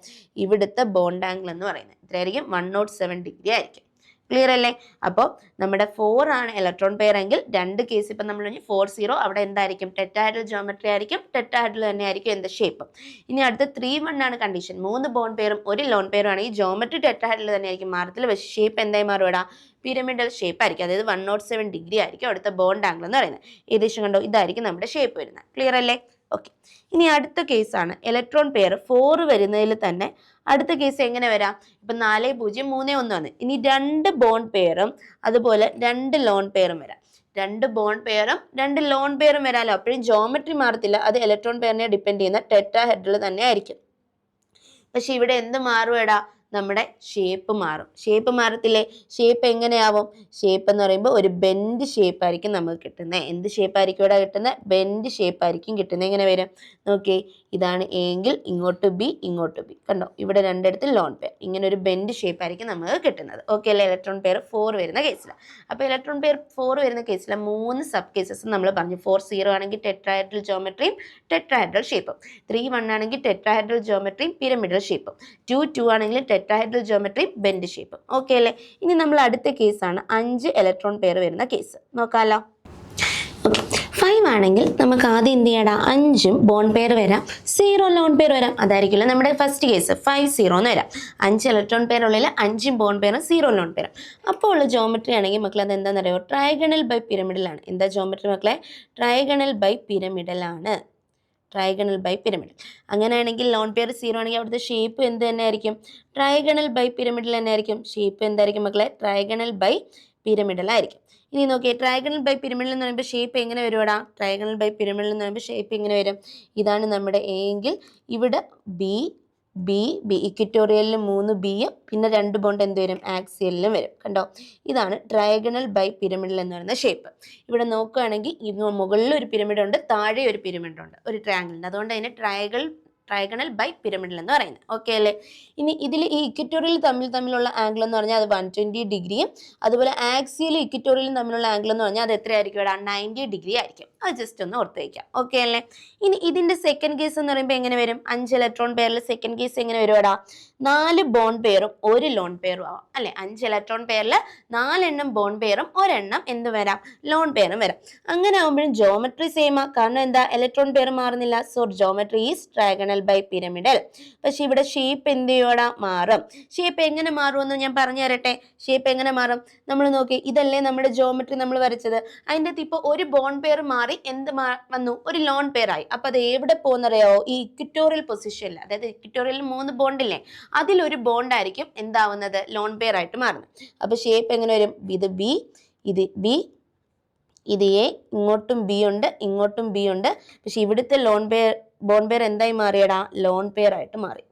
ഇവിടുത്തെ ബോണ്ട് ആംഗിൾ എന്ന് പറയുന്നത് എത്രയായിരിക്കും? 107 ഡിഗ്രി ആയിരിക്കും. ക്ലിയർ അല്ലേ? അപ്പോൾ നമ്മുടെ 4 ആണ് ഇലക്ട്രോൺ പെയർ എങ്കിൽ രണ്ട് കേസ് ഇപ്പം നമ്മൾ 4-0 അവിടെ എന്തായിരിക്കും? ടെട്രാഹെഡ്രൽ ജോമെട്രി ആയിരിക്കും, ടെട്രാഹെഡ്രൽ തന്നെ ആയിരിക്കും എന്ത് ഷേപ്പ്. ഇനി അടുത്ത 3-1 ആണ് കണ്ടീഷൻ. 3 ബോണ്ട് പെയറും ഒരു ലോൺ പെയറും ആണെങ്കിൽ ജോമെട്രി ടെട്രാഹെഡ്രൽ തന്നെ ആയിരിക്കും, മാറത്തില്ല. പക്ഷേ ഷേപ്പ് എന്തായി മാറും? പിരമിഡൽ ഷേപ്പ് ആയിരിക്കും. അതായത് 107 ഡിഗ്രി ആയിരിക്കും അവിടുത്തെ ബോണ്ട് ആംഗിൾ എന്ന് പറയുന്നത്. ഏകദേശം കണ്ടോ? ഇതായിരിക്കും നമ്മുടെ ഷേപ്പ് വരുന്നത്. ക്ലിയർ അല്ലേ? ഓക്കെ. ഇനി അടുത്ത കേസാണ് ഇലക്ട്രോൺ പെയർ 4 വരുന്നതിൽ തന്നെ അടുത്ത കേസ് എങ്ങനെ വരാം? ഇപ്പൊ 4-0-3-1 ആണ്. ഇനി 2 ബോണ്ട് പെയറും അതുപോലെ 2 ലോൺ പെയറും വരാം. 2 ബോണ്ട് പെയറും 2 ലോൺ പെയറും വരാമല്ലോ. അപ്പോഴും ജോമെട്രി മാറത്തില്ല, അത് ഇലക്ട്രോൺ പെയറിനെ ഡിപ്പെൻഡ് ചെയ്യുന്ന ടെട്രാഹെഡ്രൽ തന്നെ ആയിരിക്കും. പക്ഷെ ഇവിടെ എന്ത് മാറും? നമ്മുടെ ഷേപ്പ് മാറും. ഷേപ്പ് മാറത്തില്ലേ? ഷേപ്പ് എങ്ങനെയാവും? ഷേപ്പ് എന്ന് പറയുമ്പോൾ ഒരു ബെൻഡ് ഷേപ്പ് ആയിരിക്കും നമുക്ക് കിട്ടുന്നത്. എന്ത് ഷേപ്പ് ആയിരിക്കും ഇവിടെ കിട്ടുന്നത്? ബെൻഡ് ഷേപ്പ് ആയിരിക്കും കിട്ടുന്നത്. എങ്ങനെ വരും നോക്കിയേ, ഇതാണ് എ എങ്കിൽ ഇങ്ങോട്ട് ബി, ഇങ്ങോട്ട് ബി. കണ്ടോ? ഇവിടെ രണ്ടിടത്ത് ലോൺ പെയർ. ഇങ്ങനെ ഒരു ബെൻഡ് ഷേപ്പ് ആയിരിക്കും നമുക്ക് കിട്ടുന്നത്. ഓക്കെ അല്ലേ? ഇലക്ട്രോൺ പെയർ 4 വരുന്ന കേസിൽ. അപ്പോൾ ഇലക്ട്രോൺ പെയർ 4 വരുന്ന കേസിൽ 3 സബ് കേസസ് നമ്മൾ പറഞ്ഞു. 4-0 ആണെങ്കിൽ ടെട്രാഹെഡ്രൽ ജോമെട്രിയും ടെട്രാഹെഡ്രൽ ഷേപ്പും. 3-1 ആണെങ്കിൽ ടെട്രാഹെഡ്രൽ ജോമെട്രിയും പിരമിഡൽ ഷേപ്പും. 2-2 ആണെങ്കിൽ ടെട്രാഹെഡ്രൽ ജോമെട്രിയും ബെൻഡ് ഷേപ്പും. ഓക്കെ അല്ലേ? ഇനി നമ്മൾ അടുത്ത കേസാണ് 5 ഇലക്ട്രോൺ പെയർ വരുന്ന കേസ്. നോക്കാമല്ലോ. 5 ആണെങ്കിൽ നമുക്ക് ആദ്യം എന്ത് ചെയ്യടാ? 5 ബോണ്ട് പെയർ വരാം, 0 ലോൺ പെയർ വരാം. അതായിരിക്കില്ല നമ്മുടെ ഫസ്റ്റ് കേസ്. 5-0 എന്ന് വരാം. 5 ഇലക്ട്രോൺ പെയർ ഉള്ളിൽ 5 ബോണ്ട് പെയറും 0 ലോൺ പെയറും. അപ്പോൾ ഉള്ള ജോമെട്രി ആണെങ്കിൽ മക്കളെ അത് എന്താണെന്ന് അറിയോ? ട്രയഗണൽ ബൈ പിരമിഡൽ ആണ്. എന്താ ജോമെട്രി മക്കളെ? ട്രയഗണൽ ബൈ പിരമിഡൽ ആണ്. Trigonal bipyramidal. അങ്ങനെയാണെങ്കിൽ ലോൺ പെയർ 0 ആണെങ്കിൽ അവിടുത്തെ ഷേപ്പ് എന്ത് തന്നെ ആയിരിക്കും? ട്രയഗണൽ ബൈ പിരമിഡൽ തന്നെ ആയിരിക്കും. ഷേപ്പ് എന്തായിരിക്കും മക്കളെ? ട്രയഗണൽ ബൈ പിരമിഡൽ ആയിരിക്കും. ഇനി നോക്കിയേ, ട്രയഗണൽ ബൈ പിരമിഡൽ എന്ന് പറയുമ്പോൾ ഷേപ്പ് എങ്ങനെ വരുവാടാ? ട്രയഗണൽ ബൈ പിരമിഡൽ എന്ന് പറയുമ്പോൾ ഷേപ്പ് എങ്ങനെ വരും? ഇതാണ് നമ്മുടെ എ എങ്കിൽ ഇവിടെ ബി, ബി ഇക്വിറ്റോറിയലിൽ 3 ബിയും പിന്നെ 2 ബോണ്ട് എന്ത് വരും, ആക്സിയലിലും വരും. കണ്ടോ, ഇതാണ് ട്രയാഗണൽ ബൈ പിരമിഡൽ എന്ന് പറയുന്ന ഷേപ്പ്. ഇവിടെ നോക്കുകയാണെങ്കിൽ മുകളിൽ ഒരു പിരമിഡ് ഉണ്ട്, താഴെ ഒരു പിരമിഡ് ഉണ്ട്, ഒരു ട്രയാങ്കിളിൻ്റെ. അതുകൊണ്ട് അതിനെ ട്രയാഗണൽ ബൈ പിരമിഡൽ എന്ന് പറയുന്നത്. ഓക്കെ അല്ലേ? ഇനി ഇതിൽ ഈ ഇക്വിറ്റോറിയൽ തമ്മിലുള്ള ആംഗിൾ എന്ന് പറഞ്ഞാൽ അത് 120 ഡിഗ്രിയും അതുപോലെ ആക്സിയലും ഇക്വിറ്റോറിയലും തമ്മിലുള്ള ആംഗിൾ എന്ന് പറഞ്ഞാൽ അത് എത്രയായിരിക്കും, ഇവിടെ 90 ഡിഗ്രി ആയിരിക്കും. അത് ജസ്റ്റ് ഒന്ന് ഓർത്ത് വയ്ക്കാം. ഓക്കെ അല്ലേ? ഇനി ഇതിന്റെ സെക്കൻഡ് കേസ് എന്ന് പറയുമ്പോൾ എങ്ങനെ വരും? 5 ഇലക്ട്രോൺ പെയറിൽ സെക്കൻഡ് കേസ് എങ്ങനെ വരും? 4 ബോണ്ട് പെയറും 1 ലോൺ പെയറും ആവാം അല്ലെ. 5 ഇലക്ട്രോൺ പെയറിൽ 4 എണ്ണം ബോണ്ട് പെയറും 1 എണ്ണം എന്ത് വരാം, ലോൺ പെയറും വരാം. അങ്ങനെ ആകുമ്പോഴും ജോമെട്രി സെയിം ആ. കാരണം എന്താ, ഇലക്ട്രോൺ പെയർ മാറുന്നില്ല. So geometry is trigonal bipyramidal. പക്ഷെ ഇവിടെ ഷേപ്പ് എന്ത് ചെയ്യോടാ, മാറും. ഷേപ്പ് എങ്ങനെ മാറുമെന്ന് ഞാൻ പറഞ്ഞു തരട്ടെ. ഷേപ്പ് എങ്ങനെ മാറും? നമ്മൾ നോക്കി, ഇതല്ലേ നമ്മുടെ ജോമെട്രി നമ്മൾ വരച്ചത്. അതിൻ്റെ ഇപ്പോൾ ഒരു ബോണ്ട് പെയർ മാറി എന്ത് വന്നു, ഒരു ലോൺ പെയർ ആയി. അപ്പൊ അത് എവിടെ പോകുന്നറിയോ, ഈ ഇക്വിറ്റോറിയൽ പൊസിഷനിൽ, അതായത് ഇക്വിറ്റോറിയൽ 3 ബോണ്ടില്ലേ, അതിലൊരു ബോണ്ട് ആയിരിക്കും എന്താവുന്നത്, ലോൺ പെയർ ആയിട്ട് മാറുന്നത്. അപ്പൊ ഷേപ്പ് എങ്ങനെ വരും? ഇത് ബി, ഇത് ബി, ഇത് എ, ഇങ്ങോട്ടും ബി ഉണ്ട്, ഇങ്ങോട്ടും ബി ഉണ്ട്. പക്ഷെ ഇവിടുത്തെ ബോണ്ട് പെയർ എന്തായി മാറിയടാ, ലോൺ പെയർ ആയിട്ട് മാറി.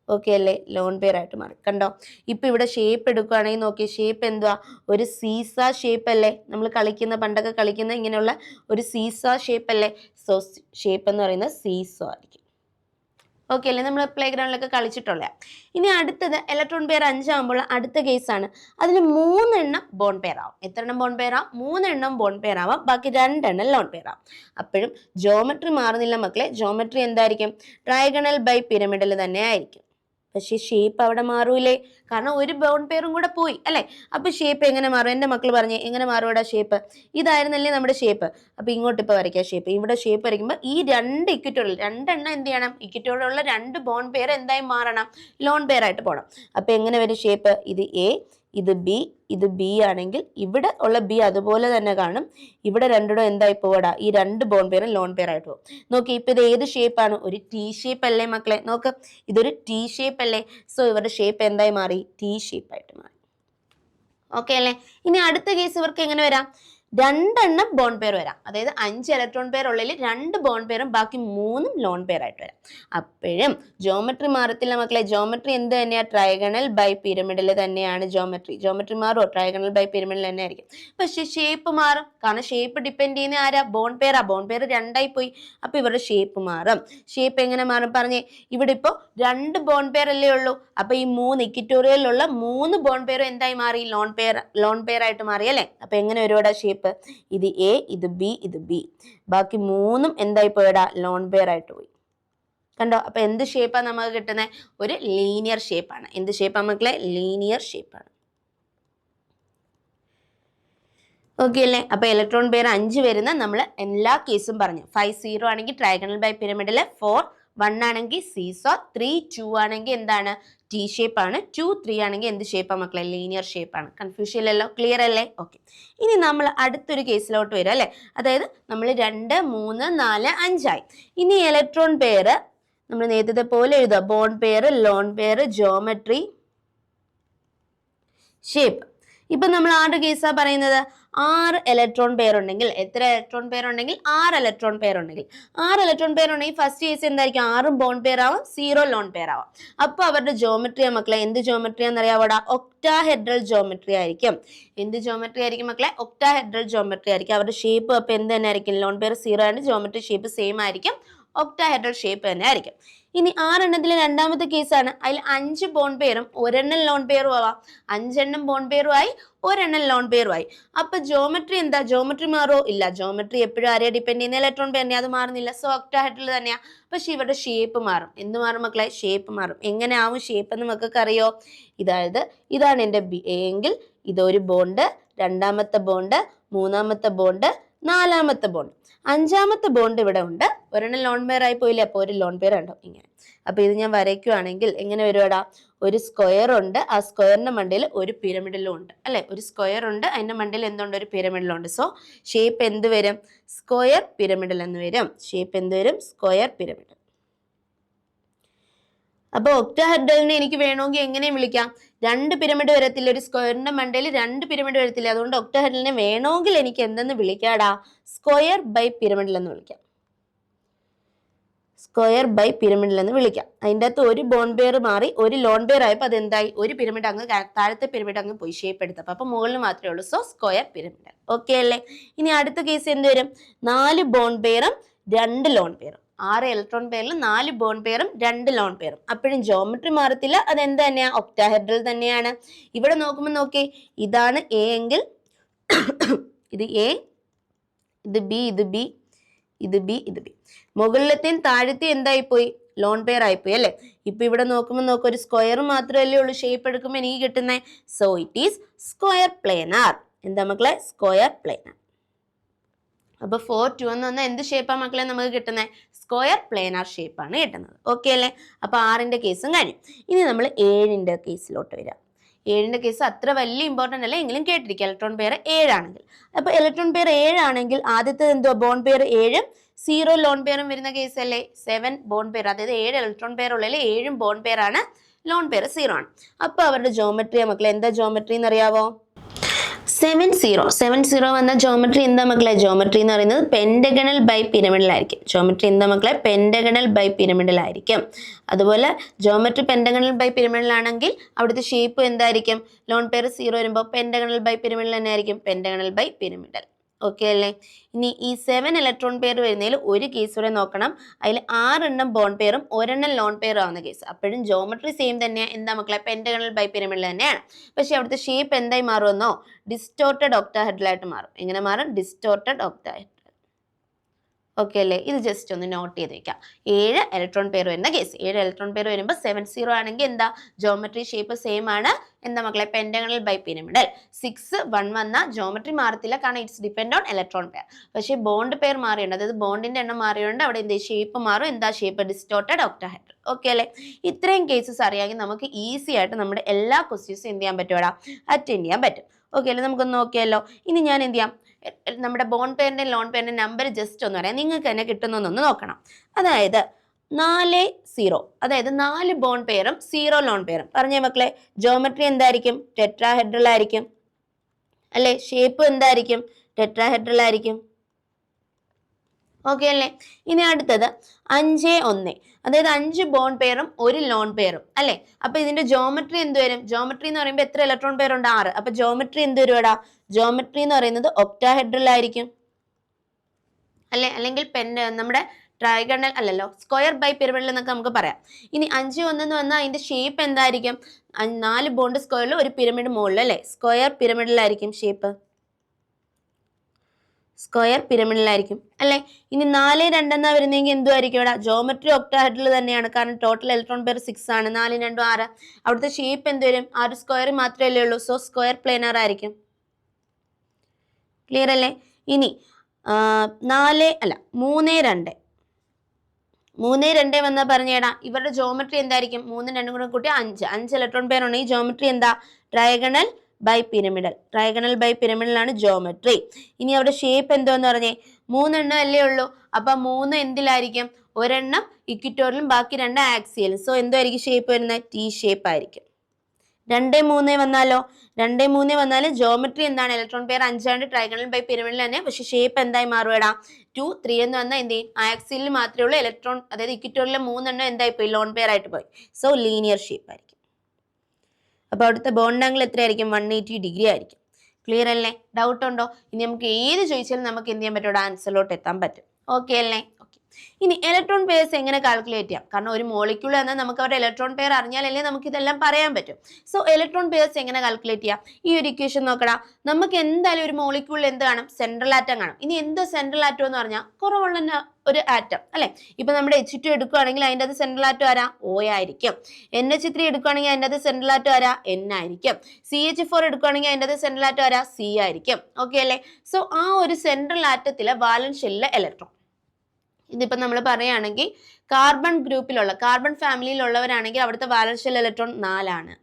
ഓക്കെ അല്ലേ? ലോൺ പെയർ ആയിട്ട് മാറി. കണ്ടോ, ഇപ്പൊ ഇവിടെ ഷേപ്പ് എടുക്കുകയാണെങ്കിൽ നോക്കിയ ഷേപ്പ് എന്തുവാ, ഒരു സീസാ ഷേപ്പ് അല്ലേ. നമ്മൾ പണ്ടൊക്കെ കളിക്കുന്ന ഇങ്ങനെയുള്ള ഒരു സീസാ ഷേപ്പ് അല്ലേ. സോ ഷേപ്പ് എന്ന് പറയുന്നത് സീസോ ആയിരിക്കും. ഓക്കെ അല്ലേ? നമ്മൾ പ്ലേ ഗ്രൗണ്ടിലൊക്കെ കളിച്ചിട്ടുള്ള. ഇനി അടുത്തത് ഇലക്ട്രോൺ പെയർ 5 ആകുമ്പോൾ അടുത്ത കേസാണ്. അതിൽ 3 എണ്ണം ബോണ്ട് പെയർ ആവും. എത്ര എണ്ണം ബോണ്ട് പെയർ ആവും? 3 എണ്ണം ബോണ്ട് പെയർ ആവാം, ബാക്കി 2 എണ്ണം ലോൺ പെയർ ആവും. അപ്പോഴും ജോമെട്രി മാറുന്നില്ല മക്കളെ. ജോമെട്രി എന്തായിരിക്കും, ട്രയാഗണൽ ബൈ പിരമിഡൽ തന്നെ ആയിരിക്കും. പക്ഷെ ഷേപ്പ് അവിടെ മാറൂലേ, കാരണം ഒരു ബോണ്ട് പെയറും കൂടെ പോയി അല്ലെ. അപ്പൊ ഷേപ്പ് എങ്ങനെ മാറും? എന്റെ മക്കൾ പറഞ്ഞേ, എങ്ങനെ മാറും ഇവിടെ ഷേപ്പ്? ഇതായിരുന്നല്ലേ നമ്മുടെ ഷേപ്പ്. അപ്പൊ ഇങ്ങോട്ട് ഇപ്പൊ വരയ്ക്കാം ഷേപ്പ്. ഇവിടെ ഷേപ്പ് വരയ്ക്കുമ്പോൾ ഈ 2 ഇക്വിറ്റോറിയൽ 2 എണ്ണം എന്ത് ചെയ്യണം, ഇക്വിറ്റോറിയലുള്ള 2 ബോണ്ട് പെയർ എന്തായി മാറണം, ലോൺ പെയർ ആയിട്ട് പോകണം. അപ്പൊ എങ്ങനെ വരും ഷേപ്പ്? ഇത് എ, ഇത് ബി ആണെങ്കിൽ ഇവിടെ ഉള്ള ബി അതുപോലെ തന്നെ കാണും. ഇവിടെ രണ്ടിടും എന്തായി പോവടാ, ഈ 2 ബോണ്ട് പെയറും ലോൺ പെയർ ആയിട്ട് പോകും. നോക്കി, ഇപ്പൊ ഇത് ഏത് ഷേപ്പാണ്? ഒരു ടി ഷേപ്പ് അല്ലേ മക്കളെ? നോക്ക്, ഇതൊരു ടി ഷേപ്പ് അല്ലേ. സോ ഇവരുടെ ഷേപ്പ് എന്തായി മാറി, ടി ഷേപ്പ് ആയിട്ട് മാറി. ഓക്കെ അല്ലേ? ഇനി അടുത്ത കേസ് ഇവർക്ക് എങ്ങനെ വരാം, 2 എണ്ണം ബോണ്ട് പെയർ വരാം. അതായത് 5 ഇലക്ട്രോൺ പെയർ ഉള്ളിൽ 2 ബോണ്ട് പെയറും ബാക്കി 3 ലോൺ പെയർ ആയിട്ട് വരാം. അപ്പോഴും ജോമെട്രി മാറത്തില്ല മക്കളെ. ജോമെട്രി എന്ത് തന്നെയാണ്, ട്രയാഗണൽ ബൈ പിരമിഡൽ തന്നെയാണ് ജോമെട്രി മാറുമോ, ട്രയാഗണൽ ബൈ പിരമിഡൽ തന്നെ ആയിരിക്കും. പക്ഷെ ഷേപ്പ് മാറും. കാരണം ഷേപ്പ് ഡിപ്പെൻഡ് ചെയ്യുന്ന ആരാ, ബോണ്ട് പെയർ. ബോണ്ട് പെയർ 2 ആയി പോയി. അപ്പൊ ഇവരുടെ ഷേപ്പ് മാറും. ഷേപ്പ് എങ്ങനെ മാറും പറഞ്ഞേ. ഇവിടെ ഇപ്പോ 2 ബോണ്ട് പെയർ അല്ലേ ഉള്ളൂ. അപ്പൊ ഈ 3 ഇക്വിറ്റോറിയലിലുള്ള 3 ബോണ്ട് പെയർ എന്തായി മാറി, ലോൺ പെയർ ആയിട്ട് മാറി അല്ലേ. അപ്പൊ എങ്ങനെ ഒരുപാട് ഷേപ്പ്, ഇത് എ, ഇത് ബി, ബാക്കി 3ഉം എന്തായി പോയടാ, ലോൺ പെയർ ആയിട്ട് പോയി. കണ്ടോ? അപ്പൊ എന്ത് ഷേപ്പാണ് നമുക്ക് കിട്ടുന്നത്, ഒരു ലീനിയർ ഷേപ്പാണ്. എന്ത് ഷേപ്പാ മക്കളെ, ലീനിയർ ഷേപ്പാണ്. ഓക്കെ അല്ലേ? അപ്പൊ ഇലക്ട്രോൺ പെയർ 5 വരുന്ന നമ്മൾ എല്ലാ കേസും പറഞ്ഞു. 5 0 ആണെങ്കിൽ ട്രയാഗണൽ ബൈ പിരമിഡിൽ, 4 1 ആണെങ്കിൽ സീസോ, 3 2 ആണെങ്കിൽ എന്താണ്, ടി ഷേപ്പ് ആണ്, 2 3 ആണെങ്കിൽ എന്ത് ഷേപ്പാണ് മക്കളെ, ലീനിയർ ഷേപ്പാണ്. കൺഫ്യൂഷൻ ഇല്ലല്ലോ, ക്ലിയർ അല്ലേ? ഓക്കെ. ഇനി നമ്മൾ അടുത്തൊരു കേസിലോട്ട് വരും അല്ലെ. അതായത് നമ്മൾ 2 3 4 5 ആയി. ഇനി ഇലക്ട്രോൺ പെയർ നമ്മൾ നേരത്തെ പോലെ എഴുതുക, bond pair, lone pair, geometry, shape. ഇപ്പൊ നമ്മൾ ആരുടെ കേസാ പറയുന്നത്, 6 ഇലക്ട്രോൺ പെയർ ഉണ്ടെങ്കിൽ, എത്ര ഇലക്ട്രോൺ പെയർ ഉണ്ടെങ്കിൽ, 6 ഇലക്ട്രോൺ പെയർ ഉണ്ടെങ്കിൽ. 6 ഇലക്ട്രോൺ പെയർ ഉണ്ടെങ്കിൽ ഫസ്റ്റ് കേസ് എന്തായിരിക്കും, 6 ബോണ്ട് പെയർ ആവാം, 0 ലോൺ പെയർ ആവാം. അപ്പൊ അവരുടെ ജോമെട്രിയാ മക്കളെ, എന്ത് ജോമെട്രിയാന്ന് അറിയാവോടാ, ഒക്ടാഹെഡ്രൽ ജോമെട്രി ആയിരിക്കും. എന്ത് ജോമെട്രി ആയിരിക്കും മക്കളെ, ഒക്ടാഹെഡ്രൽ ജോമെട്രി ആയിരിക്കും. അവരുടെ ഷേപ്പ് അപ്പൊ എന്ത് തന്നെ ആയിരിക്കും, ലോൺ പെയർ 0 ആണ്, ജോമെട്രി ഷേപ്പ് സെയിം ആയിരിക്കും, ഒക്ടാഹെഡ്രൽ ഷേപ്പ് തന്നെ ആയിരിക്കും. ഇനി 6 എണ്ണത്തിലെ രണ്ടാമത്തെ കേസാണ്. അതിൽ 5 ബോണ്ട് പെയറും 1 എണ്ണം ലോൺ പെയറും ആവാം. 5 എണ്ണം ബോണ്ട് പെയറും ആയി, 1 എണ്ണം ലോൺ പെയറും ആയി. അപ്പൊ ജോമെട്രി എന്താ, ജോമെട്രി മാറോ ഇല്ല. ജോമെട്രി എപ്പോഴും ആരെയാ ഡിപ്പെൻഡ് ചെയ്യുന്ന, ഇലക്ട്രോൺ പെയറിനെ. അത് മാറുന്നില്ല. സോ ഒക്ടാഹെഡ്രൽ തന്നെയാ. പക്ഷെ ഇവരുടെ ഷേപ്പ് മാറും. എന്ത് മാറും മക്കളെ, ഷേപ്പ് മാറും. എങ്ങനെ ആവും ഷേപ്പ് എന്ന് മക്കൾക്ക് അറിയോ? ഇതാണ് എൻ്റെ ബി എങ്കിൽ ഇതൊരു ബോണ്ട്, രണ്ടാമത്തെ ബോണ്ട്, മൂന്നാമത്തെ ബോണ്ട്, നാലാമത്തെ ബോണ്ട്, 5ാമത്തെ ബോണ്ട് ഇവിടെ ഉണ്ട്. ഒരെണ്ണം ലോൺ പെയർ ആയി പോയില്ലേ, അപ്പോൾ ഒരു ലോൺ പെയർ ഉണ്ടോ ഇങ്ങനെ. അപ്പൊ ഇത് ഞാൻ വരയ്ക്കുവാണെങ്കിൽ എങ്ങനെ വരുവാടാ, ഒരു സ്ക്വയർ ഉണ്ട്, ആ സ്ക്വയറിന്റെ മണ്ടയിൽ ഒരു പിരമിഡിലും ഉണ്ട് അല്ലെ. ഒരു സ്ക്വയർ ഉണ്ട്, അതിന്റെ മണ്ടയിൽ എന്തുണ്ട്, ഒരു പിരമിഡിലും ഉണ്ട്. സോ ഷേപ്പ് എന്ത് വരും, സ്ക്വയർ പിരമിഡിൽ എന്ന് വരും. ഷേപ്പ് എന്ത് വരും, സ്ക്വയർ പിരമിഡ്. അപ്പൊ ഒക്ടാഹെഡ്രലിനെ എനിക്ക് വേണമെങ്കിൽ എങ്ങനെയും വിളിക്കാം, 2 പിരമിഡ് വരത്തില്ല, ഒരു സ്ക്വയറിന്റെ മണ്ടയിൽ 2 പിരമിഡ് വരത്തില്ല. അതുകൊണ്ട് ഒക്ടാഹെഡ്രലിനെ വേണമെങ്കിൽ എനിക്ക് എന്തെന്ന് വിളിക്കാടാ, സ്ക്വയർ ബൈ പിരമിഡിൽ എന്ന് വിളിക്കാം. സ്ക്വയർ ബൈ പിരമിഡിൽ എന്ന് വിളിക്കാം. അതിൻ്റെ അകത്ത് ഒരു ബോൺ പെയർ മാറി ഒരു ലോൺ പെയർ ആയപ്പോൾ അതെന്തായി, ഒരു പിരമിഡ് അങ്ങ് താഴത്തെ പിരമിഡ് അങ്ങ് പോയി ഷേപ്പ് എടുത്തപ്പോൾ. അപ്പോൾ മുകളിൽ മാത്രമേ ഉള്ളൂ. So square pyramid. ഓക്കെ അല്ലേ? ഇനി അടുത്ത കേസ് എന്ത് വരും? 4 ബോൺ പെയറും 2 ലോൺ പെയറും. 6 ഇലക്ട്രോൺ പെയറിൽ 4 ബോൺ പെയറും 2 ലോൺ പെയറും. അപ്പോഴും ജോമെട്രി മാറത്തില്ല. അത് എന്ത് തന്നെയാ? ഒക്ടാഹെഡ്രൽ തന്നെയാണ്. ഇവിടെ നോക്കുമ്പോൾ നോക്കി, ഇതാണ് എ എങ്കിൽ ഇത് എ, ഇത് ബി, ഇത് ബി, ഇത് ബി, ഇത് ബി. മുകളിലത്തെയും താഴത്തെയും എന്തായിപ്പോയി? ലോൺ പെയർ ആയിപ്പോയി അല്ലേ? ഇപ്പൊ ഇവിടെ നോക്കുമ്പോൾ നോക്കുക, ഒരു സ്ക്വയർ മാത്രമല്ലേ ഉള്ളൂ ഷേപ്പ് എടുക്കുമ്പോൾ എനിക്ക് കിട്ടുന്നത്. So it is square planar. എന്താ മക്കളെ? Square planar. അപ്പൊ 4 2 എന്ന് പറഞ്ഞാൽ എന്ത് ഷേപ്പാണ് മക്കളെ നമുക്ക് കിട്ടുന്നത്? സ്ക്വയർ പ്ലേനാർ ഷേപ്പാണ് കിട്ടുന്നത്. ഓക്കെ അല്ലേ? അപ്പൊ 6ന്റെ കേസും കഴിഞ്ഞു. ഇനി നമ്മൾ 7ന്റെ കേസിലോട്ട് വരാം. 7ന്റെ കേസ് അത്ര വലിയ ഇമ്പോർട്ടൻ്റ് അല്ല, എങ്കിലും കേട്ടിരിക്കുക. ഇലക്ട്രോൺ പെയർ 7 ആണെങ്കിൽ, അപ്പൊ ഇലക്ട്രോൺ പെയർ 7 ആണെങ്കിൽ ആദ്യത്തെ എന്തോ ബോൺ പെയർ 7ഉം 0 ലോൺ പെയറും വരുന്ന കേസ് അല്ലേ? 7 ബോൺ പെയർ, അതായത് 7 ഇലക്ട്രോൺ പെയർ ഉള്ളതിൽ 7ഉം ബോൺ പെയർ ആണ്, ലോൺ പെയർ 0 ആണ്. അപ്പൊ അവരുടെ ജോമെട്രി മക്കളെ എന്താ ജോമെട്രി എന്ന് അറിയാവോ? 7 വന്ന ജോമെട്രി എന്താ മക്കളെ? ജോമെട്രി എന്ന് പറയുന്നത് പെന്റഗണൽ ബൈ പിരമിഡിലായിരിക്കും. ജോമെട്രി എന്താ മക്കളെ? പെന്റഗണൽ ബൈ പിരമിഡിലായിരിക്കും. അതുപോലെ ജോമെട്രി പെന്റഗണൽ ബൈ പിരമിഡിലാണെങ്കിൽ അവിടുത്തെ ഷേപ്പ് എന്തായിരിക്കും? ലോൺ പെയർ 0 വരുമ്പോൾ പെന്റഗണൽ ബൈ പിരമിഡിൽ തന്നെ ആയിരിക്കും, പെന്റഗണൽ ബൈ പിരമിഡൽ. ഓക്കെ അല്ലേ? ഇനി ഈ 7 ഇലക്ട്രോൺ പെയർ വരുന്നതിൽ ഒരു കേസ് കൂടെ നോക്കണം. അതിൽ 6 എണ്ണം ബോൺ പെയറും 1 എണ്ണം ലോൺ പെയർ ആവുന്ന കേസ്. അപ്പോഴും ജോമെട്രി സെയിം തന്നെയാണ്. എന്താ മക്കളെ? പെന്റഗണൽ ബൈ പിരമിഡിൽ തന്നെയാണ്. പക്ഷെ അവിടുത്തെ ഷേപ്പ് എന്തായി മാറുമെന്നോ? ഡിസ്റ്റോർട്ടഡ് ഒക്ടാഹെഡ്രലായിട്ട് മാറും. എങ്ങനെ മാറും? Distorted octahedral. ഓക്കെ അല്ലേ? ഇത് ജസ്റ്റ് ഒന്ന് നോട്ട് ചെയ്ത് വെക്കാം. 7 ഇലക്ട്രോൺ പെയർ വരുന്ന കേസ്. 7 ഇലക്ട്രോൺ പെയർ വരുമ്പോൾ 7 0 ആണെങ്കിൽ എന്താ? ജോമെട്രി ഷേപ്പ് സെയിം ആണ്. എന്താ മക്കളെ? Pentagonal bi pyramidal. 6 1 വന്നാൽ ജോമെട്രി മാറത്തില്ല, കാരണം it's depend on electron pair. പക്ഷേ ബോണ്ട് പെയർ മാറിയുണ്ട്, അതായത് ബോണ്ടിന്റെ എണ്ണം മാറിയുണ്ട്, അവിടെ എന്ത് ഷേപ്പ് മാറും? എന്താ ഷേപ്പ്? Distorted octahedral. ഓക്കെ അല്ലേ? ഇത്രയും കേസസ് അറിയാമെങ്കിൽ നമുക്ക് ഈസി ആയിട്ട് നമ്മുടെ എല്ലാ ക്വസ്റ്റ്യൻസും എന്ത് ചെയ്യാൻ പറ്റും? അറ്റൻഡ് ചെയ്യാൻ പറ്റും. ഓക്കെ അല്ലേ? നമുക്കൊന്ന് നോക്കിയല്ലോ. ഇനി ഞാൻ എന്ത് ചെയ്യാം? നമ്മുടെ ബോൺ പെയറിന്റെ ലോൺ പെയറിന്റെ നമ്പർ ജസ്റ്റ് ഒന്ന് പറയാം, നിങ്ങൾക്ക് തന്നെ കിട്ടുന്നൊന്ന് നോക്കണം. അതായത് 4 0, അതായത് 4 ബോൺ പെയറും 0 ലോൺ പെയറും. പറഞ്ഞേ മക്കളെ, ജോമെട്രി എന്തായിരിക്കും? ടെട്രാഹെഡ്രൽ ആയിരിക്കും അല്ലെ? ഷേപ്പ് എന്തായിരിക്കും? ടെട്രാഹെഡ്രൽ ആയിരിക്കും. ഓക്കെ അല്ലേ? ഇനി അടുത്തത് 5 1, അതായത് 5 ബോൺ പെയറും 1 ലോൺ പെയറും അല്ലെ? അപ്പൊ ഇതിന്റെ ജോമെട്രി എന്ത് വരും? ജോമെട്രി എന്ന് പറയുമ്പോൾ എത്ര ഇലക്ട്രോൺ പെയർ ഉണ്ട്? 6. അപ്പൊ ജോമെട്രി എന്ത് വരുവാടാ? ജോമെട്രി എന്ന് പറയുന്നത് ഒക്ടാഹെഡ്രൽ ആയിരിക്കും അല്ലെ? അല്ലെങ്കിൽ നമ്മുടെ ട്രൈഗണൽ അല്ലല്ലോ, സ്ക്വയർ ബൈ പിരമിഡൽ എന്നൊക്കെ നമുക്ക് പറയാം. ഇനി 5 1 എന്ന് വന്നാൽ അതിന്റെ ഷേപ്പ് എന്തായിരിക്കും? 4 ബോണ്ട് സ്ക്വയറിൽ ഒരു പിരമിഡ് മുകളിൽ അല്ലെ? സ്ക്വയർ പിരമിഡിലായിരിക്കും ഷേപ്പ്. സ്ക്വയർ പിരമിഡിലായിരിക്കും അല്ലെ? ഇനി 4 2 എന്നാ വരുന്നെങ്കിൽ എന്തുമായിരിക്കും ഇവിടെ? ജോമെട്രി ഒക്ടാഹെഡ്രൽ തന്നെയാണ്, കാരണം ടോട്ടൽ ഇലക്ട്രോൺ പെയർ 6 ആണ്. 4 2 6. അവിടുത്തെ ഷേപ്പ് എന്ത് വരും? ആ ഒരു സ്ക്വയർ മാത്രമല്ലേ ഉള്ളൂ. സോ സ്ക്വയർ പ്ലേനർ ആയിരിക്കും. ക്ലിയർ അല്ലേ? ഇനി 3 2 വന്നാൽ പറഞ്ഞേടാ, ഇവരുടെ ജോമെട്രി എന്തായിരിക്കും? 3 2 കൂടെ കൂട്ടി 5 ഇലക്ട്രോൺ പെയർ ഉണ്ടെങ്കിൽ ജോമെട്രി എന്താ? Trigonal bipyramidal. ട്രയഗണൽ ബൈ പിരമിഡലാണ് ജോമെട്രി. ഇനി അവിടെ ഷേപ്പ് എന്തോന്ന് പറഞ്ഞേ? 3 എണ്ണം അല്ലേ ഉള്ളൂ. അപ്പൊ 3 എന്തിലായിരിക്കും? ഒരെണ്ണം ഇക്വിറ്റോറിയലും ബാക്കി 2 ആക്സിയലും. സോ എന്തായിരിക്കും ഷേപ്പ് വരുന്നത്? ടി ഷേപ്പ് ആയിരിക്കും. 2 3 വന്നാലോ? 2 3 വന്നാൽ ജോമെട്രി എന്താണ്? ഇലക്ട്രോൺ പെയർ 5 ആണ്, ട്രൈഗണൽ ബൈ പിരമിഡിൽ തന്നെ. പക്ഷെ ഷേപ്പ് എന്തായി മാറുവേടാ? 2 3 എന്ന് വന്നാൽ എന്ത് ചെയ്യും? ആക്സിയലിൽ മാത്രമേ ഉള്ളൂ ഇലക്ട്രോൺ, അതായത് ഇക്വിറ്റോറിയലിലെ 3 എണ്ണം എന്തായി പോയി? ലോൺ പെയർ ആയിട്ട് പോയി. സോ ലീനിയർ ഷേപ്പ് ആയിരിക്കും. അപ്പോൾ അവിടുത്തെ ബോണ്ട് ആംഗിൾ എത്രയായിരിക്കും? 180 ഡിഗ്രി ആയിരിക്കും. ക്ലിയർ അല്ലേ? ഡൗട്ട് ഉണ്ടോ? ഇനി നമുക്ക് ഏത് ചോദിച്ചാലും നമുക്ക് എന്ത് ചെയ്യാൻ പറ്റും? ആൻസറിലോട്ട് എത്താൻ പറ്റും. ഓക്കെ അല്ലേ? ഓക്കെ. ഇനി ഇലക്ട്രോൺ പെയർസ് എങ്ങനെ കാൽക്കുലേറ്റ് ചെയ്യാം? കാരണം ഒരു മോളിക്യൂൾ എന്നാൽ നമുക്ക് അവരുടെ ഇലക്ട്രോൺ പെയർ അറിഞ്ഞാലല്ലേ നമുക്ക് ഇതെല്ലാം പറയാൻ പറ്റും. സോ ഇലക്ട്രോൺ പെയർസ് എങ്ങനെ കാൽക്കുലേറ്റ് ചെയ്യാം? ഈ ഒരു ഇക്വേഷൻ നോക്കടാ. നമുക്ക് എന്തായാലും ഒരു മോളിക്യൂളിൽ എന്ത് കാണും? സെൻട്രൽ ആറ്റം കാണും. ഇനി എന്ത് സെൻട്രൽ ആറ്റം എന്ന് പറഞ്ഞാൽ കുറവുള്ള ഒരു ആറ്റം അല്ലെ? ഇപ്പൊ നമ്മുടെ H2 എടുക്കുകയാണെങ്കിൽ അതിൻ്റെ അത് സെൻട്രൽ ആറ്റം ആരാ? O ആയിരിക്കും. NH3 എടുക്കുകയാണെങ്കിൽ അതിൻ്റെ അത് സെൻട്രൽ ആറ്റം ആരാ? N ആയിരിക്കും. CH4 എടുക്കുകയാണെങ്കിൽ അതിൻ്റെ അത് സെൻട്രൽ ആറ്റം ആരാ? C ആയിരിക്കും. ഓക്കെ അല്ലേ? സോ ആ ഒരു സെൻട്രൽ ആറ്റത്തിലെ വാലൻസ് ഷെല്ലിലെ ഇലക്ട്രോൺ, ഇതിപ്പോ നമ്മൾ പറയുകയാണെങ്കിൽ കാർബൺ ഗ്രൂപ്പിലുള്ള, കാർബൺ ഫാമിലിയിലുള്ളവരാണെങ്കിൽ അവിടുത്തെ വാലൻസ് ഷെൽ ഇലക്ട്രോൺ 4 ആണ്.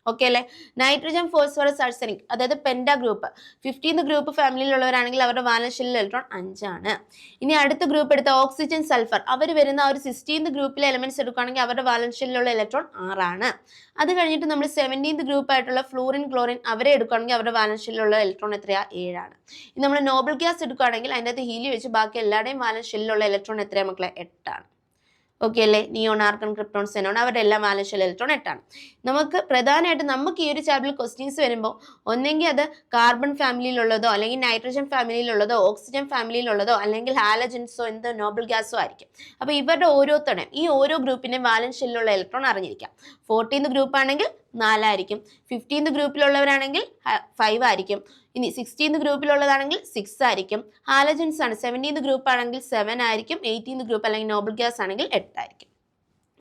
ഓക്കെ അല്ലേ? നൈട്രജൻ ഫോസ്ഫറസ് ആർസെനിക്, അതായത് പെന്റ ഗ്രൂപ്പ് 15th ഗ്രൂപ്പ് ഫാമിലിയിലുള്ളവരാണെങ്കിൽ അവരുടെ വാലൻസ് ഷെൽ ഇലക്ട്രോൺ 5 ആണ്. ഇനി അടുത്ത ഗ്രൂപ്പ് എടുത്ത ഓക്സിജൻ സൾഫർ, അവർ വരുന്ന ഒരു 16th ഗ്രൂപ്പിലെ എലമെന്റ്സ് എടുക്കുകയാണെങ്കിൽ അവരുടെ വാലൻസ് ഷെല്ലിലുള്ള ഇലക്ട്രോൺ 6 ആണ്. അത് കഴിഞ്ഞിട്ട് നമ്മൾ 17th ഗ്രൂപ്പ് ആയിട്ടുള്ള ഫ്ലൂറിൻ ക്ലോറിൻ അവരെ എടുക്കുകയാണെങ്കിൽ അവരുടെ വാലൻസ് ഷെല്ലിലുള്ള ഇലക്ട്രോൺ എത്രയാ? 7 ആണ്. ഇനി നമ്മൾ നോബൽ ഗ്യാസ് എടുക്കുകയാണെങ്കിൽ അതിൻ്റെ അകത്ത് ഹീലിയം വെച്ച് ബാക്കി എല്ലാവരുടെയും വാലൻസ് ഷെല്ലിലുള്ള ഇലക്ട്രോൺ എത്രയാ മക്കളെ? 8 ആണ്. ഓക്കെ അല്ലേ? നിയോൺ, ആർഗൺ, ക്രിപ്റ്റോൺ, സെനോൺ അവരുടെ എല്ലാം വാലൻസ് ഷെൽ ഇലക്ട്രോൺ 8ആണ്. നമുക്ക് പ്രധാനമായിട്ടും നമുക്ക് ഈ ഒരു ചാപ്റ്ററിൽ ക്വസ്റ്റ്യൻസ് വരുമ്പോൾ ഒന്നെങ്കിൽ അത് കാർബൺ ഫാമിലിയിലുള്ളതോ അല്ലെങ്കിൽ നൈട്രജൻ ഫാമിലിയിലുള്ളതോ ഓക്സിജൻ ഫാമിലിയിലുള്ളതോ അല്ലെങ്കിൽ ഹാലജൻസോ എന്തോ നോബിൾ ഗ്യാസോ ആയിരിക്കും. അപ്പോൾ ഇവരുടെ ഓരോരുത്തരുടെയും ഈ ഓരോ ഗ്രൂപ്പിന്റെ വാലൻസ് ഷെല്ലിലുള്ള ഇലക്ട്രോൺ അറിഞ്ഞിരിക്കാം. 14th ഗ്രൂപ്പ് ആണെങ്കിൽ 4 ആയിരിക്കും, 15th ഗ്രൂപ്പിലുള്ളവരാണെങ്കിൽ 5 ആയിരിക്കും, ഇനി 16th ഗ്രൂപ്പിലുള്ളതാണെങ്കിൽ 6 ആയിരിക്കും, ഹാലജൻസ് ആണ് 17th ഗ്രൂപ്പ് ആണെങ്കിൽ 7 ആയിരിക്കും, 18th ഗ്രൂപ്പ് അല്ലെങ്കിൽ നോബിൾ ഗ്യാസ് ആണെങ്കിൽ 8 ആയിരിക്കും.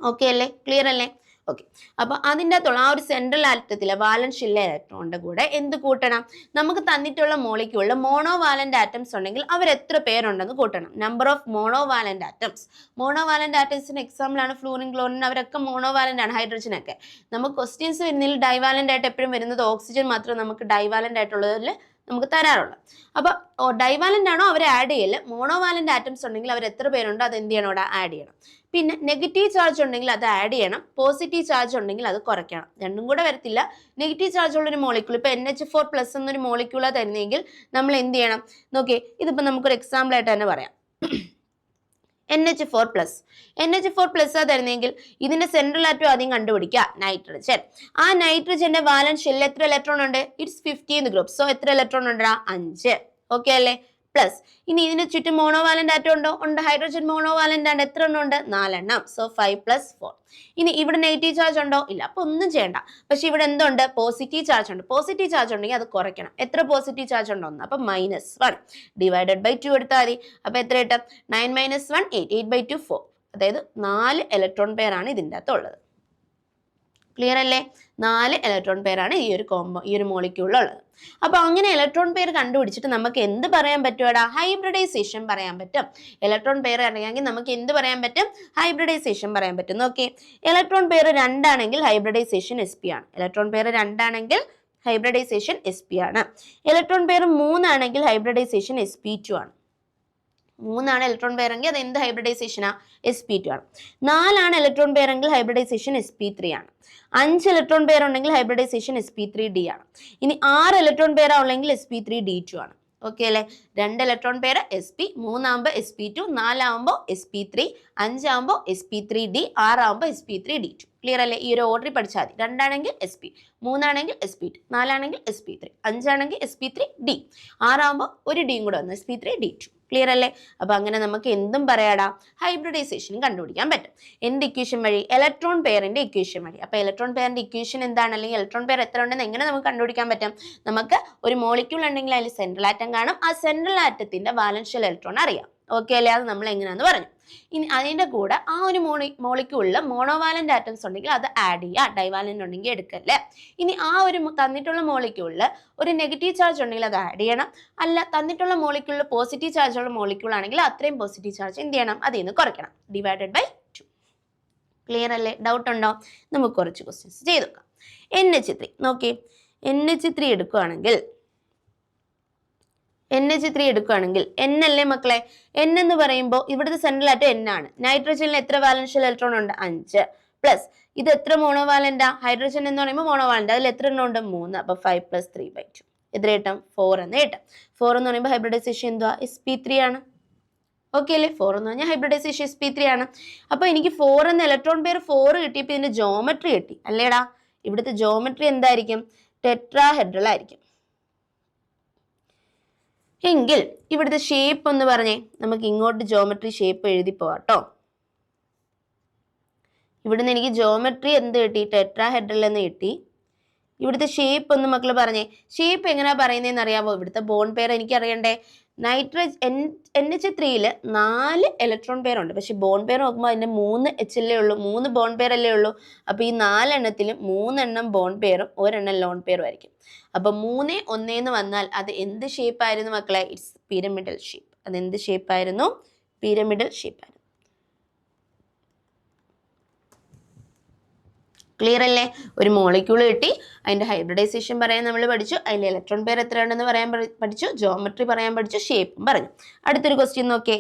ഓക്കെ അല്ലേ? ക്ലിയർ അല്ലേ? ഓക്കെ. അപ്പോൾ അതിൻ്റെ അകത്തുള്ള ആ ഒരു സെൻട്രൽ ആറ്റത്തിലെ വാലൻസ് ഷെൽ ഇലക്ട്രോണിന്റെ കൂടെ എന്ത് കൂട്ടണം? നമുക്ക് തന്നിട്ടുള്ള മോളിക്യൂളിൽ മോണോവാലന്റ് ആറ്റംസ് ഉണ്ടെങ്കിൽ അവർ എത്ര പേരുണ്ടെന്ന് കൂട്ടണം. Number of monovalent atoms. Monovalent ആറ്റംസിന് എക്സാമ്പിൾ ആണ് ഫ്ലൂറിൻ, ക്ലോറിൻ, അവരൊക്കെ മോണോവാലന്റ് ആണ്. ഹൈഡ്രജനൊക്കെ നമുക്ക് ക്വസ്റ്റ്യൻസ് വരുന്നതിൽ ഡൈവാലന്റ് ആയിട്ട് എപ്പോഴും വരുന്നത് ഓക്സിജൻ മാത്രം നമുക്ക് ഡൈവാലന്റ് ആയിട്ടുള്ളതിൽ നമുക്ക് തരാറുള്ളത്. അപ്പോൾ ഡൈവാലന്റ് ആണോ അവരെ ആഡ് ചെയ്യല്, മോണോവാലന്റ് ആറ്റംസ് ഉണ്ടെങ്കിൽ അവർ എത്ര പേരുണ്ടോ അത് എന്ത് ചെയ്യണം? അവിടെ ആഡ് ചെയ്യണം. പിന്നെ നെഗറ്റീവ് ചാർജ് ഉണ്ടെങ്കിൽ അത് ആഡ് ചെയ്യണം, പോസിറ്റീവ് ചാർജ് ഉണ്ടെങ്കിൽ അത് കുറയ്ക്കണം. രണ്ടും കൂടെ വരത്തില്ല. നെഗറ്റീവ് ചാർജ് ഉള്ളൊരു മോളിക്യൂൾ ഇപ്പോൾ NH4+ എന്നൊരു മോളിക്യൂളാണ് തരുന്നതെങ്കിൽ നമ്മൾ എന്ത് ചെയ്യണം? നോക്കിയേ, ഇതിപ്പോൾ നമുക്കൊരു എക്സാമ്പിൾ ആയിട്ട് തന്നെ പറയാം. NH4+ ആ തരുന്നെങ്കിൽ ഇതിന്റെ സെൻട്രൽ ആറ്റം ആദ്യം കണ്ടുപിടിക്കുക, നൈട്രജൻ. ആ നൈട്രജന്റെ വാലൻസ് ഷെല്ലിൽ എത്ര ഇലക്ട്രോൺ ഉണ്ട്? It's 15th group. സോ എത്ര ഇലക്ട്രോൺ ഉണ്ടാ? 5. ഓക്കെ അല്ലേ? പ്ലസ് ഇനി ഇതിന് ചുറ്റും മോണോവാലന്റ് ആറ്റം ഉണ്ടോ? ഉണ്ട്. ഹൈഡ്രജൻ മോണോവാലന്റ് ആണ്. എത്ര എണ്ണം ഉണ്ട്? 4 എണ്ണം. സോ 5 + 4. ഇനി ഇവിടെ നെഗറ്റീവ് ചാർജ് ഉണ്ടോ? ഇല്ല. അപ്പൊ ഒന്നും ചെയ്യണ്ട. പക്ഷെ ഇവിടെ എന്തുണ്ട്? പോസിറ്റീവ് ചാർജ് ഉണ്ട്. പോസിറ്റീവ് ചാർജ് ഉണ്ടെങ്കിൽ അത് കുറയ്ക്കണം. എത്ര പോസിറ്റീവ് ചാർജ് ഉണ്ടോ? അപ്പൊ -1 ഡിവൈഡഡ് ബൈ 2 എടുത്താൽ മതി. അപ്പൊ എത്ര കിട്ടും? 9 - 1 8, 8/2 4. അതായത് 4 ഇലക്ട്രോൺ പെയർ ആണ് ഇതിൻ്റെ അകത്ത് ഉള്ളത്. ക്ലിയർ അല്ലേ? 4 ഇലക്ട്രോൺ പെയറാണ് ഈ ഒരു മോളിക്യൂളിലുള്ളത്. അപ്പോൾ അങ്ങനെ ഇലക്ട്രോൺ പെയർ കണ്ടുപിടിച്ചിട്ട് നമുക്ക് എന്ത് പറയാൻ പറ്റുമടാ? ഹൈബ്രിഡൈസേഷൻ പറയാൻ പറ്റും. ഇലക്ട്രോൺ പെയർ അറിയാമെങ്കിൽ നമുക്ക് എന്ത് പറയാൻ പറ്റും? ഹൈബ്രിഡൈസേഷൻ പറയാൻ പറ്റും. ഓക്കെ, ഇലക്ട്രോൺ പെയർ 2 ആണെങ്കിൽ ഹൈബ്രിഡൈസേഷൻ sp ആണ്. ഇലക്ട്രോൺ പെയർ 2 ആണെങ്കിൽ ഹൈബ്രിഡൈസേഷൻ sp ആണ്. ഇലക്ട്രോൺ പെയർ 3 ആണെങ്കിൽ ഹൈബ്രിഡൈസേഷൻ sp2 ആണ്. 3 ആണ് ഇലക്ട്രോൺ പെയർ എങ്കിൽ അത് എന്ത് ഹൈബ്രിഡൈസേഷനാ? sp2 ആണ്. 4 ആണ് ഇലക്ട്രോൺ പെയർ എങ്കിൽ ഹൈബ്രിഡൈസേഷൻ sp3 ആണ്. 5 ഇലക്ട്രോൺ പെയർ ഉണ്ടെങ്കിൽ ഹൈബ്രിഡൈസേഷൻ sp3d ആണ്. ഇനി 6 ഇലക്ട്രോൺ പെയർ ഉണ്ടെങ്കിൽ sp3d2 ആണ്. ഓക്കെ അല്ലേ? 2 ഇലക്ട്രോൺ പെയർ sp, 3 ആകുമ്പോൾ sp2, 4 ആകുമ്പോൾ sp3, 5 ആകുമ്പോൾ sp3d, 6 ആകുമ്പോൾ sp3d2. ക്ലിയർ അല്ലേ? ഈ ഒരു ഓർഡറിൽ പഠിച്ചാൽ മതി. 2 ആണെങ്കിൽ sp, 3 ആണെങ്കിൽ sp2, 4 ആണെങ്കിൽ sp3, 5 ആണെങ്കിൽ sp3d, 6 ആകുമ്പോൾ ഒരു ഡിയും കൂടെ വന്നു sp3d2. ക്ലിയർ അല്ലേ? അപ്പൊ അങ്ങനെ നമുക്ക് എന്തും പറയാടാ, ഹൈബ്രിഡൈസേഷൻ കണ്ടുപിടിക്കാൻ പറ്റും. എന്ത് ഇക്വേഷൻ വഴി? ഇലക്ട്രോൺ പെയറിന്റെ ഇക്വേഷൻ വഴി. അപ്പൊ ഇലക്ട്രോൺ പെയറിന്റെ ഇക്വേഷൻ എന്താണ്? അല്ലെങ്കിൽ ഇലക്ട്രോൺ പെയർ എത്ര ഉണ്ടെന്ന് എങ്ങനെ നമുക്ക് കണ്ടുപിടിക്കാൻ പറ്റും? നമുക്ക് ഒരു മോളിക്യൂൾ ഉണ്ടെങ്കിൽ അതിൽ സെൻട്രൽ ആറ്റം കാണും. ആ സെൻട്രൽ ആറ്റത്തിന്റെ വാലൻസ് ഷെൽ ഇലക്ട്രോൺ അറിയാം. ഓക്കെ അല്ലേ? അത് നമ്മൾ എങ്ങനെയാന്ന് പറഞ്ഞു. ഇനി അതിന്റെ കൂടെ ആ ഒരു മോളിക്യൂളിൽ മോണോവാലന്റ് ആറ്റംസ് ഉണ്ടെങ്കിൽ അത് ആഡ് ചെയ്യുക, ഡൈവാലന്റ് ഉണ്ടെങ്കിൽ എടുക്കല്ലേ. ഇനി ആ ഒരു തന്നിട്ടുള്ള മോളിക്യൂളിൽ ഒരു നെഗറ്റീവ് ചാർജ് ഉണ്ടെങ്കിൽ അത് ആഡ് ചെയ്യണം. അല്ല, തന്നിട്ടുള്ള മോളിക്യൂളിൽ പോസിറ്റീവ് ചാർജ് ഉള്ള മോളിക്യൂൾ ആണെങ്കിൽ അത്രയും പോസിറ്റീവ് ചാർജ് എന്ത് ചെയ്യണം? അതിൽ നിന്ന് കുറയ്ക്കണം, ഡിവൈഡഡ് ബൈ 2. ക്ലിയർ അല്ലേ? ഡൗട്ട് ഉണ്ടോ? നമുക്ക് കുറച്ച് ക്വസ്റ്റ്യൻസ് ചെയ്ത് നോക്കാം. NH3 നോക്കി, NH3 എടുക്കുകയാണെങ്കിൽ N അല്ലേ മക്കളെ? N എന്ന് പറയുമ്പോൾ ഇവിടുത്തെ സെൻട്രൽ ആറ്റം N ആണ്. നൈട്രജനിൽ എത്ര വാലൻസ് ഷെൽ ഇലക്ട്രോൺ ഉണ്ട്? 5 പ്ലസ് ഇത് എത്ര മോണോവാലന്റാ? ഹൈഡ്രജൻ എന്ന് പറയുമ്പോൾ മോണോവാലന്റ്, അതിൽ എത്ര എണ്ണം ഉണ്ട്? 3. അപ്പൊ 5 + 3/2 എത്ര കിട്ടും? 4 എന്ന് കിട്ടും. 4 എന്ന് പറയുമ്പോൾ ഹൈബ്രിഡൈസേഷൻ എന്തുവാ? sp3 ആണ്. ഓക്കെ അല്ലേ? 4 എന്ന് പറഞ്ഞാൽ ഹൈബ്രിഡൈസേഷൻ sp3 ആണ്. അപ്പൊ എനിക്ക് 4 എന്ന ഇലക്ട്രോൺ പെയർ 4 കിട്ടിയപ്പോൾ ഇതിന്റെ ജോമെട്രി കിട്ടി അല്ലേടാ? ഇവിടുത്തെ ജോമെട്രി എന്തായിരിക്കും? ടെട്രാഹെഡ്രൽ ആയിരിക്കും. എങ്കിൽ ഇവിടുത്തെ ഷേപ്പ് എന്ന് പറഞ്ഞേ, നമുക്ക് ഇങ്ങോട്ട് ജോമെട്രി ഷേപ്പ് എഴുതി പോവാട്ടോ. ഇവിടുന്ന് എനിക്ക് ജോമെട്രി എന്ത് കിട്ടി? ടെട്രാഹെഡ്രൽ എന്ന് കിട്ടി. ഇവിടുത്തെ ഷേപ്പ് ഒന്ന് മക്കൾ പറഞ്ഞേ, ഷേപ്പ് എങ്ങനെയാ പറയുന്നതെന്ന് അറിയാമോ? ഇവിടുത്തെ ബോൺ പെയർ എനിക്ക് അറിയണ്ടേ. NH3 4 ഇലക്ട്രോൺ പെയർ ഉണ്ട്. പക്ഷെ ബോൺ പെയർ നോക്കുമ്പോൾ അതിന്റെ 3 H അല്ലേ ഉള്ളൂ, 3 ബോൺ പെയർ അല്ലേ ഉള്ളൂ. അപ്പൊ ഈ 4 എണ്ണത്തിലും 3 എണ്ണം ബോൺ പെയറും 1 എണ്ണം ലോൺ പെയറും ആയിരിക്കും. അപ്പൊ 3, 1 എന്ന് വന്നാൽ അത് എന്ത് ഷേപ്പ് ആയിരുന്നു മക്കളെ? It's pyramidal shape. അത് എന്ത് ഷേപ്പ് ആയിരുന്നു? പിരമിഡൽ ഷേപ്പ് ആയിരുന്നു. ക്ലിയർ അല്ലേ? ഒരു മോളിക്യൂൾ കിട്ടി, അതിന്റെ ഹൈബ്രിഡൈസേഷൻ പറയാൻ നമ്മൾ പഠിച്ചു, അതിന്റെ ഇലക്ട്രോൺ പെയർ എത്ര ഉണ്ടെന്ന് പറയാൻ പഠിച്ചു, ജോമെട്രി പറയാൻ പഠിച്ചു, ഷേപ്പും പറഞ്ഞു. അടുത്തൊരു ക്വസ്റ്റ്യൻ നോക്കിയേ,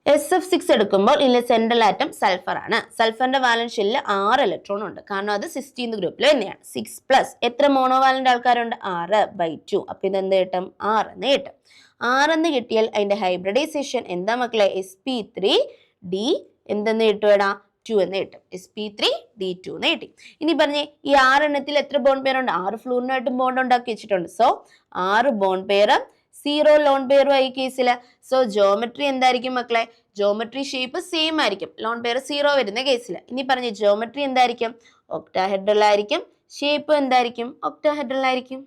SF6 എടുക്കുമ്പോൾ ഇതിലെ സെൻട്രൽ ആറ്റം സൾഫർ ആണ്. സൾഫറിന്റെ വാലൻസ് ഷെല്ലിൽ 6 ഇലക്ട്രോൺ ഉണ്ട്, കാരണം അത് 16th ഗ്രൂപ്പിൽ തന്നെയാണ്. 6 പ്ലസ് എത്ര മോണോവാലന്റ് ആൾക്കാരുണ്ട്? 6/2. അപ്പൊ ഇതെന്ത് കിട്ടും? 6 എന്ന് കിട്ടും. 6 എന്ന് കിട്ടിയാൽ അതിന്റെ ഹൈബ്രിഡൈസേഷൻ എന്താ മക്കളെ? sp3 ഡി എന്തെന്ന് കിട്ടുവേടാ 2 എന്ന് കിട്ടും. sp3d2 എന്ന് കിട്ടി. ഇനി പറഞ്ഞേ ഈ 6 എണ്ണത്തിൽ എത്ര ബോണ്ട് പെയർ ഉണ്ട്? 6 ഫ്ലൂറിനായിട്ടും ബോണ്ട് ഉണ്ടാക്കി വെച്ചിട്ടുണ്ട്. സോ 6 ബോണ്ട് പെയറും 0 ലോൺ പെയറും ആയി കേസിൽ. സോ ജോമെട്രി എന്തായിരിക്കും മക്കളെ? ജോമെട്രി ഷേപ്പ് സെയിം ആയിരിക്കും, ലോൺ പെയർ 0 വരുന്ന കേസിൽ. ഇനി പറഞ്ഞ ജോമെട്രി എന്തായിരിക്കും? ഒക്ടാഹെഡ്രൽ ആയിരിക്കും. ഷേപ്പ് എന്തായിരിക്കും? ഒക്ടാഹെഡ്രൽ ആയിരിക്കും,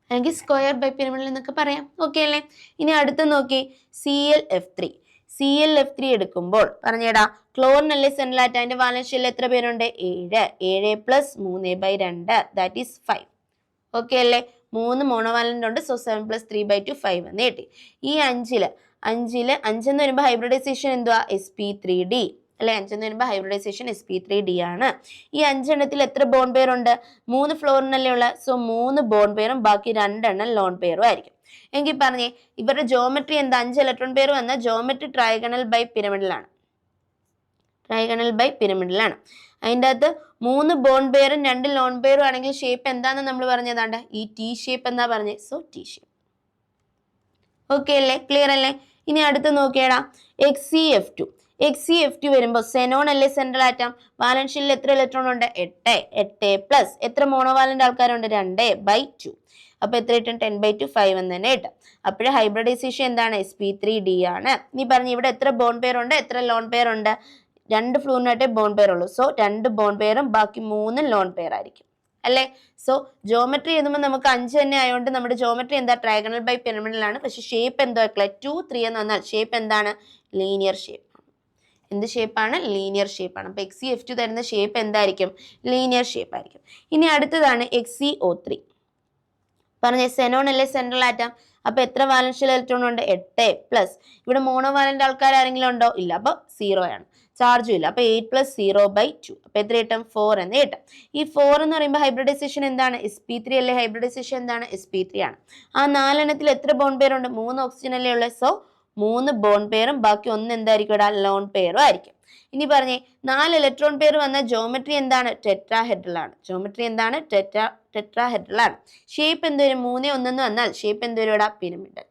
അല്ലെങ്കിൽ സ്ക്വയർ ബൈ പിരമിഡൽ എന്നൊക്കെ പറയാം. ഓക്കെ അല്ലേ? ഇനി അടുത്ത് നോക്കി ClF3 എടുക്കുമ്പോൾ പറഞ്ഞേടാ ക്ലോറിനല്ലേ സെൻട്രൽ ആറ്റം, അതിന്റെ വാലൻസ് ഷെല്ലിൽ എത്ര പേരുണ്ട്? 7 പ്ലസ് 3/2 ദാറ്റ് ഈസ് 5. ഓക്കെ അല്ലേ? 3 മോണോവാലന്റ് ഉണ്ട്. സോ 7 + 3/2 5 എന്ന് കിട്ടി. ഈ 5 എന്ന് വരുമ്പോൾ ഹൈബ്രിഡൈസേഷൻ എന്തുവാ? sp3d അല്ലെ? 5 എന്ന് വരുമ്പോൾ ഹൈബ്രിഡൈസേഷൻ sp3d ആണ്. ഈ 5 എണ്ണത്തിൽ എത്ര ബോണ്ട് പെയർ ഉണ്ട്? 3 ഫ്ലോറിനല്ലേ ഉള്ള. സോ 3 ബോണ്ട് പെയറും ബാക്കി 2 എണ്ണം ലോൺ പെയറും ആയിരിക്കും. എങ്കിൽ പറഞ്ഞേ ഇവരുടെ ജോമെട്രി എന്താ? 5 ഇലക്ട്രോൺ പെയർ വന്ന ജോമെട്രി ട്രൈഗണൽ ബൈ പിരമിഡലാണ്. അതിൻ്റെ അകത്ത് 3 ബോണ്ട് പെയറും 2 ലോൺ പെയറും ആണെങ്കിൽ ഷേപ്പ് എന്താന്ന് നമ്മൾ പറഞ്ഞതാണ്ട് ഈ ടി ഷേപ്പ് എന്നാ പറഞ്ഞത്. So T shape. ഓക്കെ അല്ലേ? ക്ലിയർ അല്ലേ? ഇനി അടുത്ത് നോക്കിയേടാ XeF2 വരുമ്പോൾ സെനോൺ അല്ലേ സെൻട്രൽ ആറ്റം, വാലൻസ് ഷെല്ലിൽ എത്ര ഇലക്ട്രോൺ ഉണ്ട്? 8 പ്ലസ് എത്ര മോണോവാലന്റ് ആൾക്കാരുണ്ട്? 2/2. അപ്പൊ എത്ര കിട്ടും? 10/2 5 എന്ന് തന്നെ കിട്ടും. അപ്പോഴും ഹൈബ്രിഡൈസേഷൻ എന്താണ്? sp3d ആണ്. നീ പറഞ്ഞു ഇവിടെ എത്ര ബോണ്ട് പെയർ ഉണ്ട്, എത്ര ലോൺ പെയർ ഉണ്ട്? 2 ഫ്ലൂറിനായിട്ടേ ബോണ്ട് പെയർ ഉള്ളൂ. സോ 2 ബോണ്ട് പെയറും ബാക്കി 3 ലോൺ പെയർ ആയിരിക്കും അല്ലേ? സോ ജോമെട്രി എഴുതുമ്പോൾ നമുക്ക് 5 തന്നെ ആയതുകൊണ്ട് നമ്മുടെ ജോമെട്രി എന്താ? ട്രൈഗണൽ ബൈ പിരമിഡൽ ആണ്. പക്ഷെ ഷേപ്പ് എന്തോ 2 3 എന്ന് പറഞ്ഞാൽ ഷേപ്പ് എന്താണ്? Linear shape. എന്ത് ഷേപ്പാണ്? ലീനിയർ ഷേപ്പാണ്. അപ്പൊ XeF2 തരുന്ന ഷേപ്പ് എന്തായിരിക്കും? ലീനിയർ ഷേപ്പ് ആയിരിക്കും. ഇനി അടുത്തതാണ് XeO3. പറഞ്ഞ സെനോൺ അല്ലേ സെൻട്രൽ ആറ്റം, അപ്പൊ എത്ര വാലൻസ് ഷെൽ ഇലക്ട്രോൺ ഉണ്ട്? 8 പ്ലസ് ഇവിടെ മോണോവാലന്റ് ആൾക്കാർ ആരെങ്കിലും ഉണ്ടോ? ഇല്ല, അപ്പൊ 0 ആണ്. ചാർജും ഇല്ല. അപ്പൊ 8 + 0/2 അപ്പൊ എത്ര കിട്ടും? 4 എന്ന് കിട്ടും. ഈ 4 എന്ന് പറയുമ്പോൾ ഹൈബ്രിഡൈസേഷൻ എന്താണ്? sp3 അല്ലേ? ഹൈബ്രിഡൈസേഷൻ എന്താണ്? sp3 ആണ്. ആ 4 എണ്ണത്തിൽ എത്ര ബോണ്ട് പെയർ ഉണ്ട്? 3 ഓക്സിജൻ അല്ലേ ഉള്ളത്. സോ 3 ബോണ്ട് പെയറും ബാക്കി 1 എന്തായിരിക്കും? ലോൺ പെയറും ആയിരിക്കും. ഇനി പറഞ്ഞേ 4 ഇലക്ട്രോൺ പെയർ വന്ന ജോമെട്രി എന്താണ്? ടെട്രാഹെഡ്രൽ ആണ്. ജോമെട്രി എന്താണ്? ടെട്രാഹെഡ്രൽ ആണ്. ഷേപ്പ് എന്ത് വരും? 3 1 എന്ന് വന്നാൽ ഷേപ്പ് എന്ത് വരും? പിരമിഡൽ.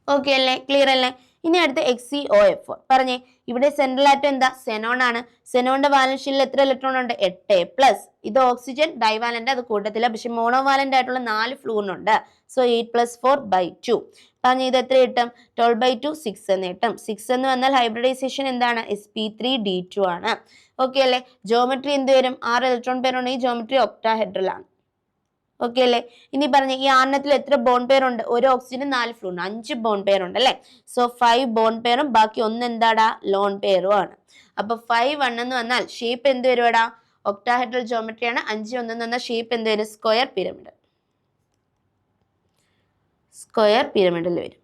ഓക്കെ അല്ലേ? ക്ലിയർ അല്ലേ? ഇനി അടുത്ത XeOF4 പറഞ്ഞേ ഇവിടെ സെൻട്രൽ ആറ്റം എന്താ? സെനോൺ ആണ്. സെനോണിന്റെ വാലൻസ് ഷെല്ലിൽ എത്ര ഇലക്ട്രോൺ ഉണ്ട്? 8 പ്ലസ് ഇത് ഓക്സിജൻ ഡൈവാലന്റ്, അത് കൂട്ടത്തില്ല. പക്ഷെ മോണോവാലന്റ് ആയിട്ടുള്ള 4 ഫ്ലൂറിനുണ്ട്. സോ 8 + 4/2 പറഞ്ഞ ഇത് എത്ര കിട്ടും? 12/2 6 എന്ന് കിട്ടും. 6 എന്ന് വന്നാൽ ഹൈബ്രിഡൈസേഷൻ എന്താണ്? sp3d2 ആണ്. ഓക്കെ അല്ലേ? ജോമെട്രി എന്ത് വരും? 6 ഇലക്ട്രോൺ പെയർ ഉണ്ട്. ഈ ജോമെട്രി ഒക്ടാഹെഡ്രൽ ആണ്. ഓക്കെ അല്ലേ? ഇനി പറഞ്ഞ ഈ ആണെണ്ണത്തിൽ എത്ര ബോണ്ട് പെയർ ഉണ്ട്? ഒരു ഓക്സിജന് 4 ഫ്ലൂറിന് 5 ബോണ്ട് പെയർ ഉണ്ട് അല്ലെ? സോ 5 ബോണ്ട് പെയറും ബാക്കി 1 എന്താടാ? ലോൺ പെയറും ആണ്. അപ്പൊ 5 1 എന്ന് വന്നാൽ ഷേപ്പ് എന്ത് വരുവാടാ? ഒക്ടാഹെഡ്രൽ ജോമെട്രി ആണ്. 5 1 എന്ന് വന്നാൽ ഷേപ്പ് എന്ത് വരും? സ്ക്വയർ പിരമിഡൽ വരും.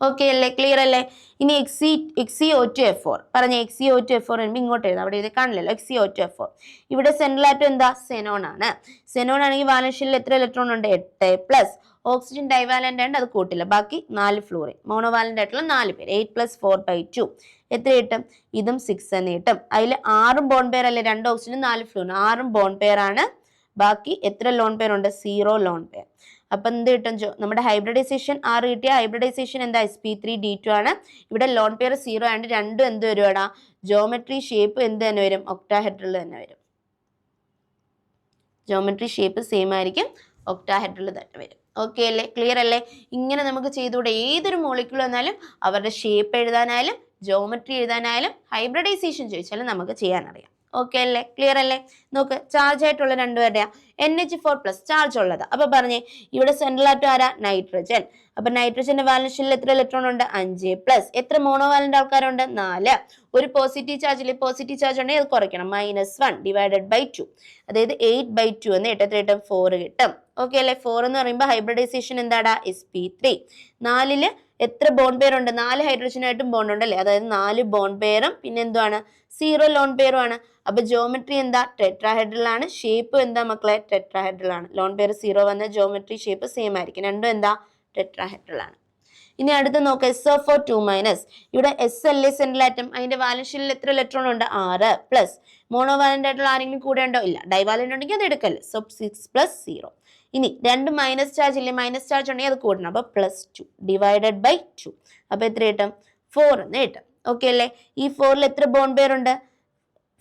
ഓക്കെ അല്ലേ? ക്ലിയർ അല്ലേ? ഇനി XeO2F4 പറഞ്ഞ XeO2F4 വരുമ്പോൾ ഇങ്ങോട്ട് എഴുതാം, അവിടെ ഇത് കാണില്ലല്ലോ. XeO2F4 ഇവിടെ സെൻട്രൽ ആറ്റം എന്താ? സെനോൺ ആണ്. സെനോൺ ആണെങ്കിൽ വാലൻസ് ഷെല്ലിൽ എത്ര ഇലക്ട്രോൺ ഉണ്ട്? 8 പ്ലസ് ഓക്സിജൻ ഡൈവാലന്റ് ആണ്, അത് കൂട്ടില്ല. ബാക്കി 4 ഫ്ലൂറിൻ മോണോവാലന്റ് ആയിട്ടുള്ള 4 പേര്. 8 + 4/2 എത്ര കിട്ടും? ഇതും 6 എന്ന് കിട്ടും. അതിൽ 6 ബോണ്ട് പെയർ അല്ലേ? 2 ഓക്സിജൻ 4 ഫ്ലൂറിൻ 6 ബോണ്ട് പെയർ ആണ്. ബാക്കി എത്ര ലോൺ പെയർ ഉണ്ട്? 0 ലോൺ പെയർ. അപ്പൊ എന്ത് കിട്ടും? നമ്മുടെ ഹൈബ്രിഡൈസേഷൻ 6 കിട്ടിയ ഹൈബ്രിഡൈസേഷൻ എന്താ? sp3d2 ആണ്. ഇവിടെ ലോൺ പെയർ 0 ആയതുകൊണ്ട് രണ്ടും എന്ത് വരുവാടാ? ജോമെട്രി ഷേപ്പ് എന്ത് തന്നെ വരും? ഒക്ടാഹെഡ്രൽ തന്നെ വരും. ജോമെട്രി ഷേപ്പ് സെയിം ആയിരിക്കും, ഒക്ടാഹെഡ്രൽ തന്നെ വരും. ഓക്കെ അല്ലേ? ക്ലിയർ അല്ലേ? ഇങ്ങനെ നമുക്ക് ചെയ്തുകൂടെ? ഏതൊരു മോളിക്യൂൾ വന്നാലും അവരുടെ ഷേപ്പ് എഴുതാനായാലും ജോമെട്രി എഴുതാനായാലും ഹൈബ്രിഡൈസേഷൻ ചോദിച്ചാലും നമുക്ക് ചെയ്യാനറിയാം. ഓക്കെ അല്ലേ? ക്ലിയർ അല്ലേ? നോക്ക്, ചാർജ് ആയിട്ടുള്ള രണ്ടുപേരുടെയാ NH4+ ചാർജ് ഉള്ളത്. അപ്പൊ പറഞ്ഞേ ഇവിടെ സെൻട്രൽ ആറ്റം ആരാ? നൈട്രജൻ. അപ്പൊ നൈട്രജന്റെ വാലൻസ് ഷെല്ലിൽ എത്ര ഇലക്ട്രോൺ ഉണ്ട്? 5 പ്ലസ് എത്ര മോണോവാലന്റ് ആൾക്കാരുണ്ട്? 4. ഒരു പോസിറ്റീവ് ചാർജിൽ പോസിറ്റീവ് ചാർജ് ഉണ്ടെങ്കിൽ അത് കുറയ്ക്കണം. -1/2 അതായത് 8/2 എന്ന് എത്ര കിട്ടും? 4 കിട്ടും. ഓക്കെ അല്ലേ? 4 എന്ന് പറയുമ്പോൾ ഹൈബ്രിഡൈസേഷൻ എന്താടാ? sp3. 4 എത്ര ബോണ്ട് പെയർ ഉണ്ട്? 4 ഹൈഡ്രജനായിട്ടും ബോണ്ട് ഉണ്ടല്ലേ? അതായത് 4 ബോണ്ട് പെയറും പിന്നെ എന്തുവാണ്? 0 ലോൺ പെയറും ആണ്. അപ്പൊ ജോമെട്രി എന്താ? ടെട്രാഹെഡ്രൽ ആണ്. ഷേപ്പ് എന്താ മക്കളെ? ടെട്രാഹെഡ്രൽ ആണ്. ലോൺ പെയർ 0 വന്ന ജോമെട്രി ഷേപ്പ് സെയിം ആയിരിക്കും. രണ്ടും എന്താ? ടെട്രാഹെഡ്രൽ ആണ്. ഇനി അടുത്ത് നോക്കുക SO4 2-. ഇവിടെ എസ് അല്ലേ സെൻട്രൽ ആറ്റം, അതിന്റെ വാലൻസ് ഷെല്ലിൽ എത്ര ഇലക്ട്രോൺ ഉണ്ട്? 6 പ്ലസ് മോണോവാലന്റ് ആയിട്ടുള്ള ആരെങ്കിലും കൂടെ ഉണ്ടോ? ഇല്ല. ഡൈവാലന്റ് ഉണ്ടെങ്കിൽ അത് എടുക്കല്ലോ. സോ 6 + 0. ഇനി രണ്ട് മൈനസ് ചാർജ് ഇല്ലേ, മൈനസ് ചാർജ് ഉണ്ടെങ്കിൽ അത് കൂട്ടണം. അപ്പൊ +2 ഡിവൈഡഡ് ബൈ 2. അപ്പൊ എത്ര കിട്ടും? 4 എന്ന് കിട്ടും. ഓക്കെ അല്ലേ? ഈ 4ൽ എത്ര ബോണ്ട് പെയർ ഉണ്ട്?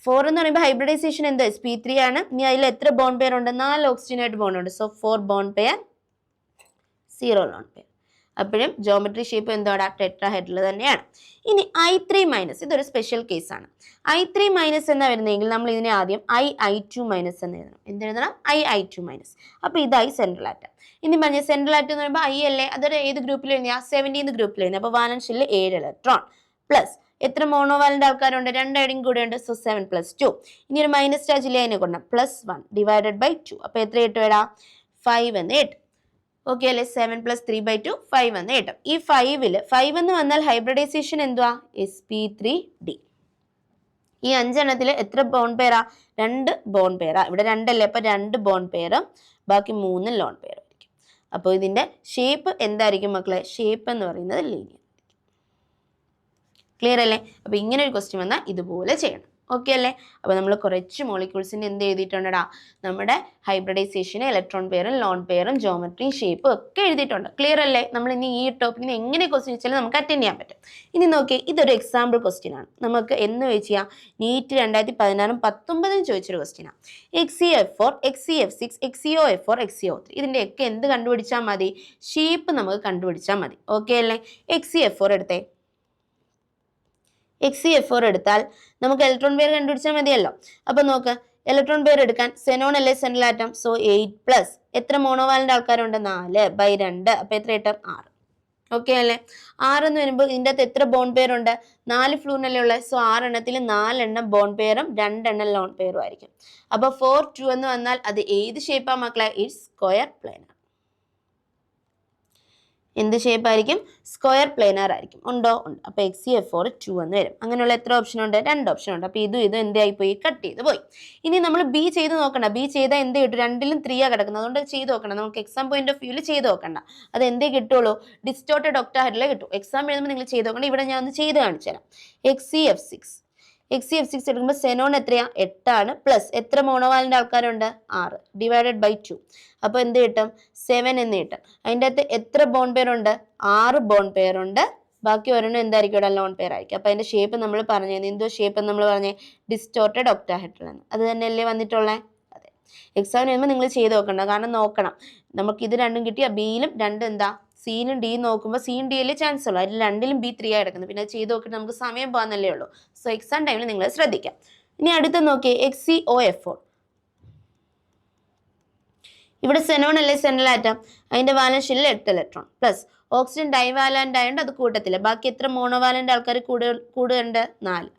4 എന്ന് പറയുമ്പോൾ ഹൈബ്രിഡൈസേഷൻ എന്ത്? sp3 ആണ്. ഇനി അതിൽ എത്ര ബോണ്ട് പെയർ ഉണ്ട്? 4 ഓക്സിജനായിട്ട് ബോണ്ട് ഉണ്ട്. So 4 bond pair 0 lone pair. അപ്പോഴും ജോമെട്രി ഷേപ്പ് എന്തോടാ? ടെട്രാഹെഡ്രൽ തന്നെയാണ്. ഇനി I3-, ഇതൊരു സ്പെഷ്യൽ കേസാണ്. I3- എന്നാ വരുന്നതെങ്കിൽ നമ്മൾ ഇതിനെ ആദ്യം I2- എന്ന് എഴുതണം. എന്തെഴുതണം? I2-. അപ്പൊ ഇതായി സെൻട്രൽ ആറ്റം. ഇനി പറഞ്ഞ സെൻട്രൽ ആറ്റം എന്ന് പറയുമ്പോൾ I അല്ലേ, അതൊരു ഏത് ഗ്രൂപ്പിൽ എഴുതിയാ? 17th ഗ്രൂപ്പിൽ എഴുതി. അപ്പൊ വാലൻസ് ഷെല്ലിൽ 7 ഇലക്ട്രോൺ പ്ലസ് എത്ര മോണോവാലന്റ് ആൾക്കാരുണ്ട്? 2 ഐഡിയും കൂടെ ഉണ്ട്. സോ 7 + 2. ഇനി ഒരു മൈനസ് ചാർജ് ഇല്ലേ, അതിനെ കൊണ്ടു +1 ഡിവൈഡഡ് ബൈ 2. അപ്പൊ എത്ര കിട്ടും? 5 എന്ന് കിട്ടും. ഓക്കെ അല്ലെ? 7 + 3/2 5 എന്ന് കിട്ടും. ഈ 5 എന്ന് വന്നാൽ ഹൈബ്രിഡൈസേഷൻ എന്തുവാ? sp3d. ഈ 5 എണ്ണത്തിൽ എത്ര ബോണ്ട് പെയറാ? 2 ബോണ്ട് പെയറാ. ഇവിടെ 2 അല്ലേ, അപ്പൊ 2 ബോണ്ട് പെയറും ബാക്കി 3 ലോൺ പെയറും ആയിരിക്കും. അപ്പോൾ ഇതിന്റെ ഷേപ്പ് എന്തായിരിക്കും മക്കളെ? ഷേപ്പ് എന്ന് പറയുന്നത് ലീനിയർ. ക്ലിയർ അല്ലേ? അപ്പൊ ഇങ്ങനെ ഒരു ക്വസ്റ്റ്യൻ വന്നാൽ ഇതുപോലെ ചെയ്യണം. ഓക്കെ അല്ലേ? അപ്പൊ നമ്മൾ കുറച്ച് മോളിക്യൂൾസിന്റെ എന്ത് എഴുതിയിട്ടുണ്ടാ? നമ്മുടെ ഹൈബ്രിഡൈസേഷന് ഇലക്ട്രോൺ പെയറും ലോൺ പെയറും ജോമെട്രിയും ഷേപ്പും ഒക്കെ എഴുതിയിട്ടുണ്ട്. ക്ലിയർ അല്ലേ? നമ്മൾ ഇനി ഈ ടോപ്പിക്കിന് എങ്ങനെ ക്വസ്റ്റ്യൻ വെച്ചാലും നമുക്ക് അറ്റൻഡ് ചെയ്യാൻ പറ്റും. ഇനി നോക്കിയേ, ഇതൊരു എക്സാമ്പിൾ ക്വസ്റ്റ്യൻ ആണ്. നമുക്ക് എന്ന് വെച്ചാൽ നീറ്റ് 2016 19 ചോദിച്ചൊരു ക്വസ്റ്റ്യൻ ആണ്. XeF4 XeF6 XeOF4 XeO3 ഇതിന്റെയൊക്കെ എന്ത് കണ്ടുപിടിച്ചാൽ മതി? ഷേപ്പ് നമുക്ക് കണ്ടുപിടിച്ചാൽ മതി. ഓക്കെ അല്ലേ? XeF4 എടുത്തേ. XeF4 എടുത്താൽ നമുക്ക് ഇലക്ട്രോൺ പെയർ കണ്ടുപിടിച്ചാൽ മതിയല്ലോ. അപ്പൊ നോക്ക്, ഇലക്ട്രോൺ പെയർ എടുക്കാൻ സെനോൺ അല്ലേ സെൻട്രൽ ആറ്റം. സോ 8+ എത്ര മോണോവാലന്റ് ആൾക്കാരുണ്ട്? 4/2. അപ്പൊ എത്ര കിട്ടും? 6. ഓക്കെ അല്ലേ? 6 എന്ന് വരുമ്പോൾ ഇതിൻ്റെ അകത്ത് എത്ര ബോണ്ട് പെയർ ഉണ്ട്? 4 ഫ്ലൂറിനല്ലേ ഉള്ളത്. സോ 6 എണ്ണത്തിൽ 4 എണ്ണം ബോണ്ട് പെയറും 2 എണ്ണം ലോൺ പെയറും ആയിരിക്കും. അപ്പൊ 4-2 എന്ന് വന്നാൽ അത് ഏത് ഷേപ്പാ മക്കളെ? It's square planar. എന്ത് ഷേപ്പ് ആയിരിക്കും? സ്ക്വയർ പ്ലാനർ ആയിരിക്കും. ഉണ്ടോ? ഉണ്ട്. അപ്പൊ XeF4 2 എന്ന് വരും. അങ്ങനെയുള്ള എത്ര ഓപ്ഷൻ ഉണ്ട്? 2 ഓപ്ഷൻ ഉണ്ട്. അപ്പൊ ഇതും എന്തായി പോയി? കട്ട് ചെയ്ത് പോയി. ഇനി നമ്മൾ ബി ചെയ്ത് നോക്കണ്ട. ബി ചെയ്താൽ എന്ത് കിട്ടും? 2ലും 3 ആ കിടക്കുന്നത്. അതുകൊണ്ട് ചെയ്ത് നോക്കണം. നമുക്ക് എക്സാം പോയിന്റ് ഓഫ് വ്യൂവിൽ ചെയ്ത് നോക്കണ്ട. അത് എന്തേ കിട്ടുള്ളൂ? ഡിസ്റ്റോർട്ടഡ് ഒക്ടാഹെഡ്രലേ കിട്ടും. എക്സാം എഴുതുമ്പോൾ നിങ്ങൾ ചെയ്ത് നോക്കണം. ഇവിടെ ഞാൻ ഒന്ന് ചെയ്ത് കാണിച്ചു തരാം. XeF6 എടുക്കുമ്പോൾ സെനോൺ എത്രയാ? 8 ആണ്. പ്ലസ് എത്ര മോണോവാലന്റ് ആൾക്കാരുണ്ട്? 6 ഡിവൈഡഡ് ബൈ 2. അപ്പൊ എന്ത് കിട്ടും? 7 എന്ന് കിട്ടും. അതിൻ്റെ അകത്ത് എത്ര ബോണ്ട് പെയർ ഉണ്ട്? 6 ബോണ്ട് പെയർ ഉണ്ട്. ബാക്കി ഒരെണ്ണം എന്തായിരിക്കും? ഇവിടെ ലോൺ പെയർ ആയിരിക്കും. അപ്പൊ അതിന്റെ ഷേപ്പ് നമ്മൾ പറഞ്ഞു. എന്തോ ഷേപ്പ് നമ്മൾ പറഞ്ഞേ? ഡിസ്റ്റോർട്ടഡ് ഒക്ടാഹെഡ്രൽ എന്ന്. അത് തന്നെയല്ലേ വന്നിട്ടുള്ളത്? അതെ. എക്സാമിന് വരുമ്പോൾ നിങ്ങൾ ചെയ്ത് നോക്കണ്ട. കാരണം നോക്കണം, നമുക്ക് ഇത് രണ്ടും കിട്ടിയ ബിയിലും 2 എന്താ? സിയിലും ഡി നോക്കുമ്പോൾ സിയും ഡി അല്ലേ ചാൻസ് ഉള്ളൂ. അതിൽ 2ലും B3 ആയി കിടക്കുന്നത്. പിന്നെ ചെയ്ത് നോക്കിയിട്ട് നമുക്ക് സമയം പോകാന്നല്ലേ ഉള്ളൂ. സോ എക്സാം ടൈമിൽ നിങ്ങൾ ശ്രദ്ധിക്കാം. ഇനി അടുത്ത് നോക്കിയേ, XeOF4. ഇവിടെ സെനോൺ അല്ലേ സെൻട്രൽ ആറ്റം. അതിന്റെ വാലൻസ് ഷെല്ലിൽ 8 ഇലക്ട്രോൺ പ്ലസ് ഓക്സിജൻ ഡൈവാലന്റ് ആയതുകൊണ്ട് അത് കൂട്ടത്തില്ല. ബാക്കി എത്ര മോണോവാലന്റ് ആൾക്കാർ കൂടുണ്ട്? 4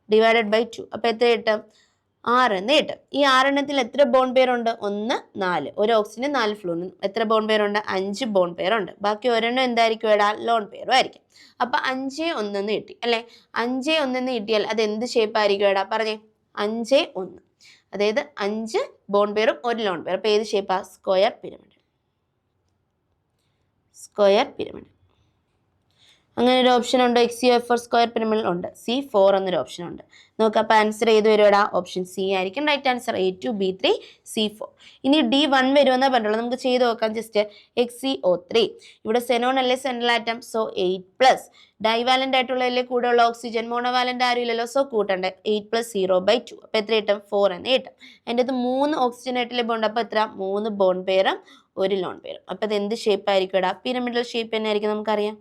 ഡിവൈഡഡ് ബൈ 2. അപ്പൊ എത്ര കിട്ടും? 6 എന്ന് കിട്ടും. ഈ 6 എണ്ണത്തിൽ എത്ര ബോണ്ട് പെയർ ഉണ്ട്? 1 4. ഒരു ഓക്സിജന് 4 ഫ്ലൂറിന് എത്ര ബോണ്ട് പെയർ ഉണ്ട്? 5 ബോണ്ട് പെയർ ഉണ്ട്. ബാക്കി ഒരെണ്ണം എന്തായിരിക്കും? ഇവിടെ ലോൺ പെയറും ആയിരിക്കും. അപ്പൊ 5-1 എന്ന് കിട്ടി അല്ലെ? 5-1 എന്ന് കിട്ടിയാൽ അത് എന്ത് ഷേപ്പ് ആയിരിക്കും? ഇവിടെ പറഞ്ഞേ. 5-1, അതായത് 5 ബോണ്ട് പെയറും 1 ലോൺ പെയർ. അപ്പൊ ഏത് ഷേപ്പാ? Square pyramid. Square pyramid. അങ്ങനെ ഒരു ഓപ്ഷൻ ഉണ്ട്. XeF4 സ്ക്വയർ പിരമിഡ് ഉണ്ട്. C4 എന്നൊരു ഓപ്ഷൻ ഉണ്ട്. നോക്കാം. അപ്പൊ ആൻസർ ഏത് വരുവാ? ഓപ്ഷൻ സി ആയിരിക്കും right answer. A2 B3 C4. ഇനി D1 വരുമെന്നാ പറഞ്ഞുള്ളൂ. നമുക്ക് ചെയ്ത് നോക്കാം. Just XeO3. ഇവിടെ സെനോൺ അല്ലേ സെൻട്രൽ ആറ്റം. സോ 8+ ഡൈവാലന്റ് ആയിട്ടുള്ള കൂടെയുള്ള ഓക്സിജൻ. മോണോവാലന്റ് ആരും ഇല്ലല്ലോ. സോ കൂട്ടണ്ടേ. 8 + 0/2. അപ്പൊ എത്ര കിട്ടും? 4 എന്ന് കിട്ടും. അതിൻ്റെ അത് 3 ഓക്സിജൻ ആയിട്ടില്ലേ ബോണ്ട്. അപ്പൊ എത്ര? 3 ബോണ്ട് പെയറും 1 ലോൺ പെയറും. അപ്പൊ അത് എന്ത് ഷേപ്പ് ആയിരിക്കും? ഇവിടെ പിരമിഡൽ ഷേപ്പ് തന്നെ ആയിരിക്കും. നമുക്കറിയാം.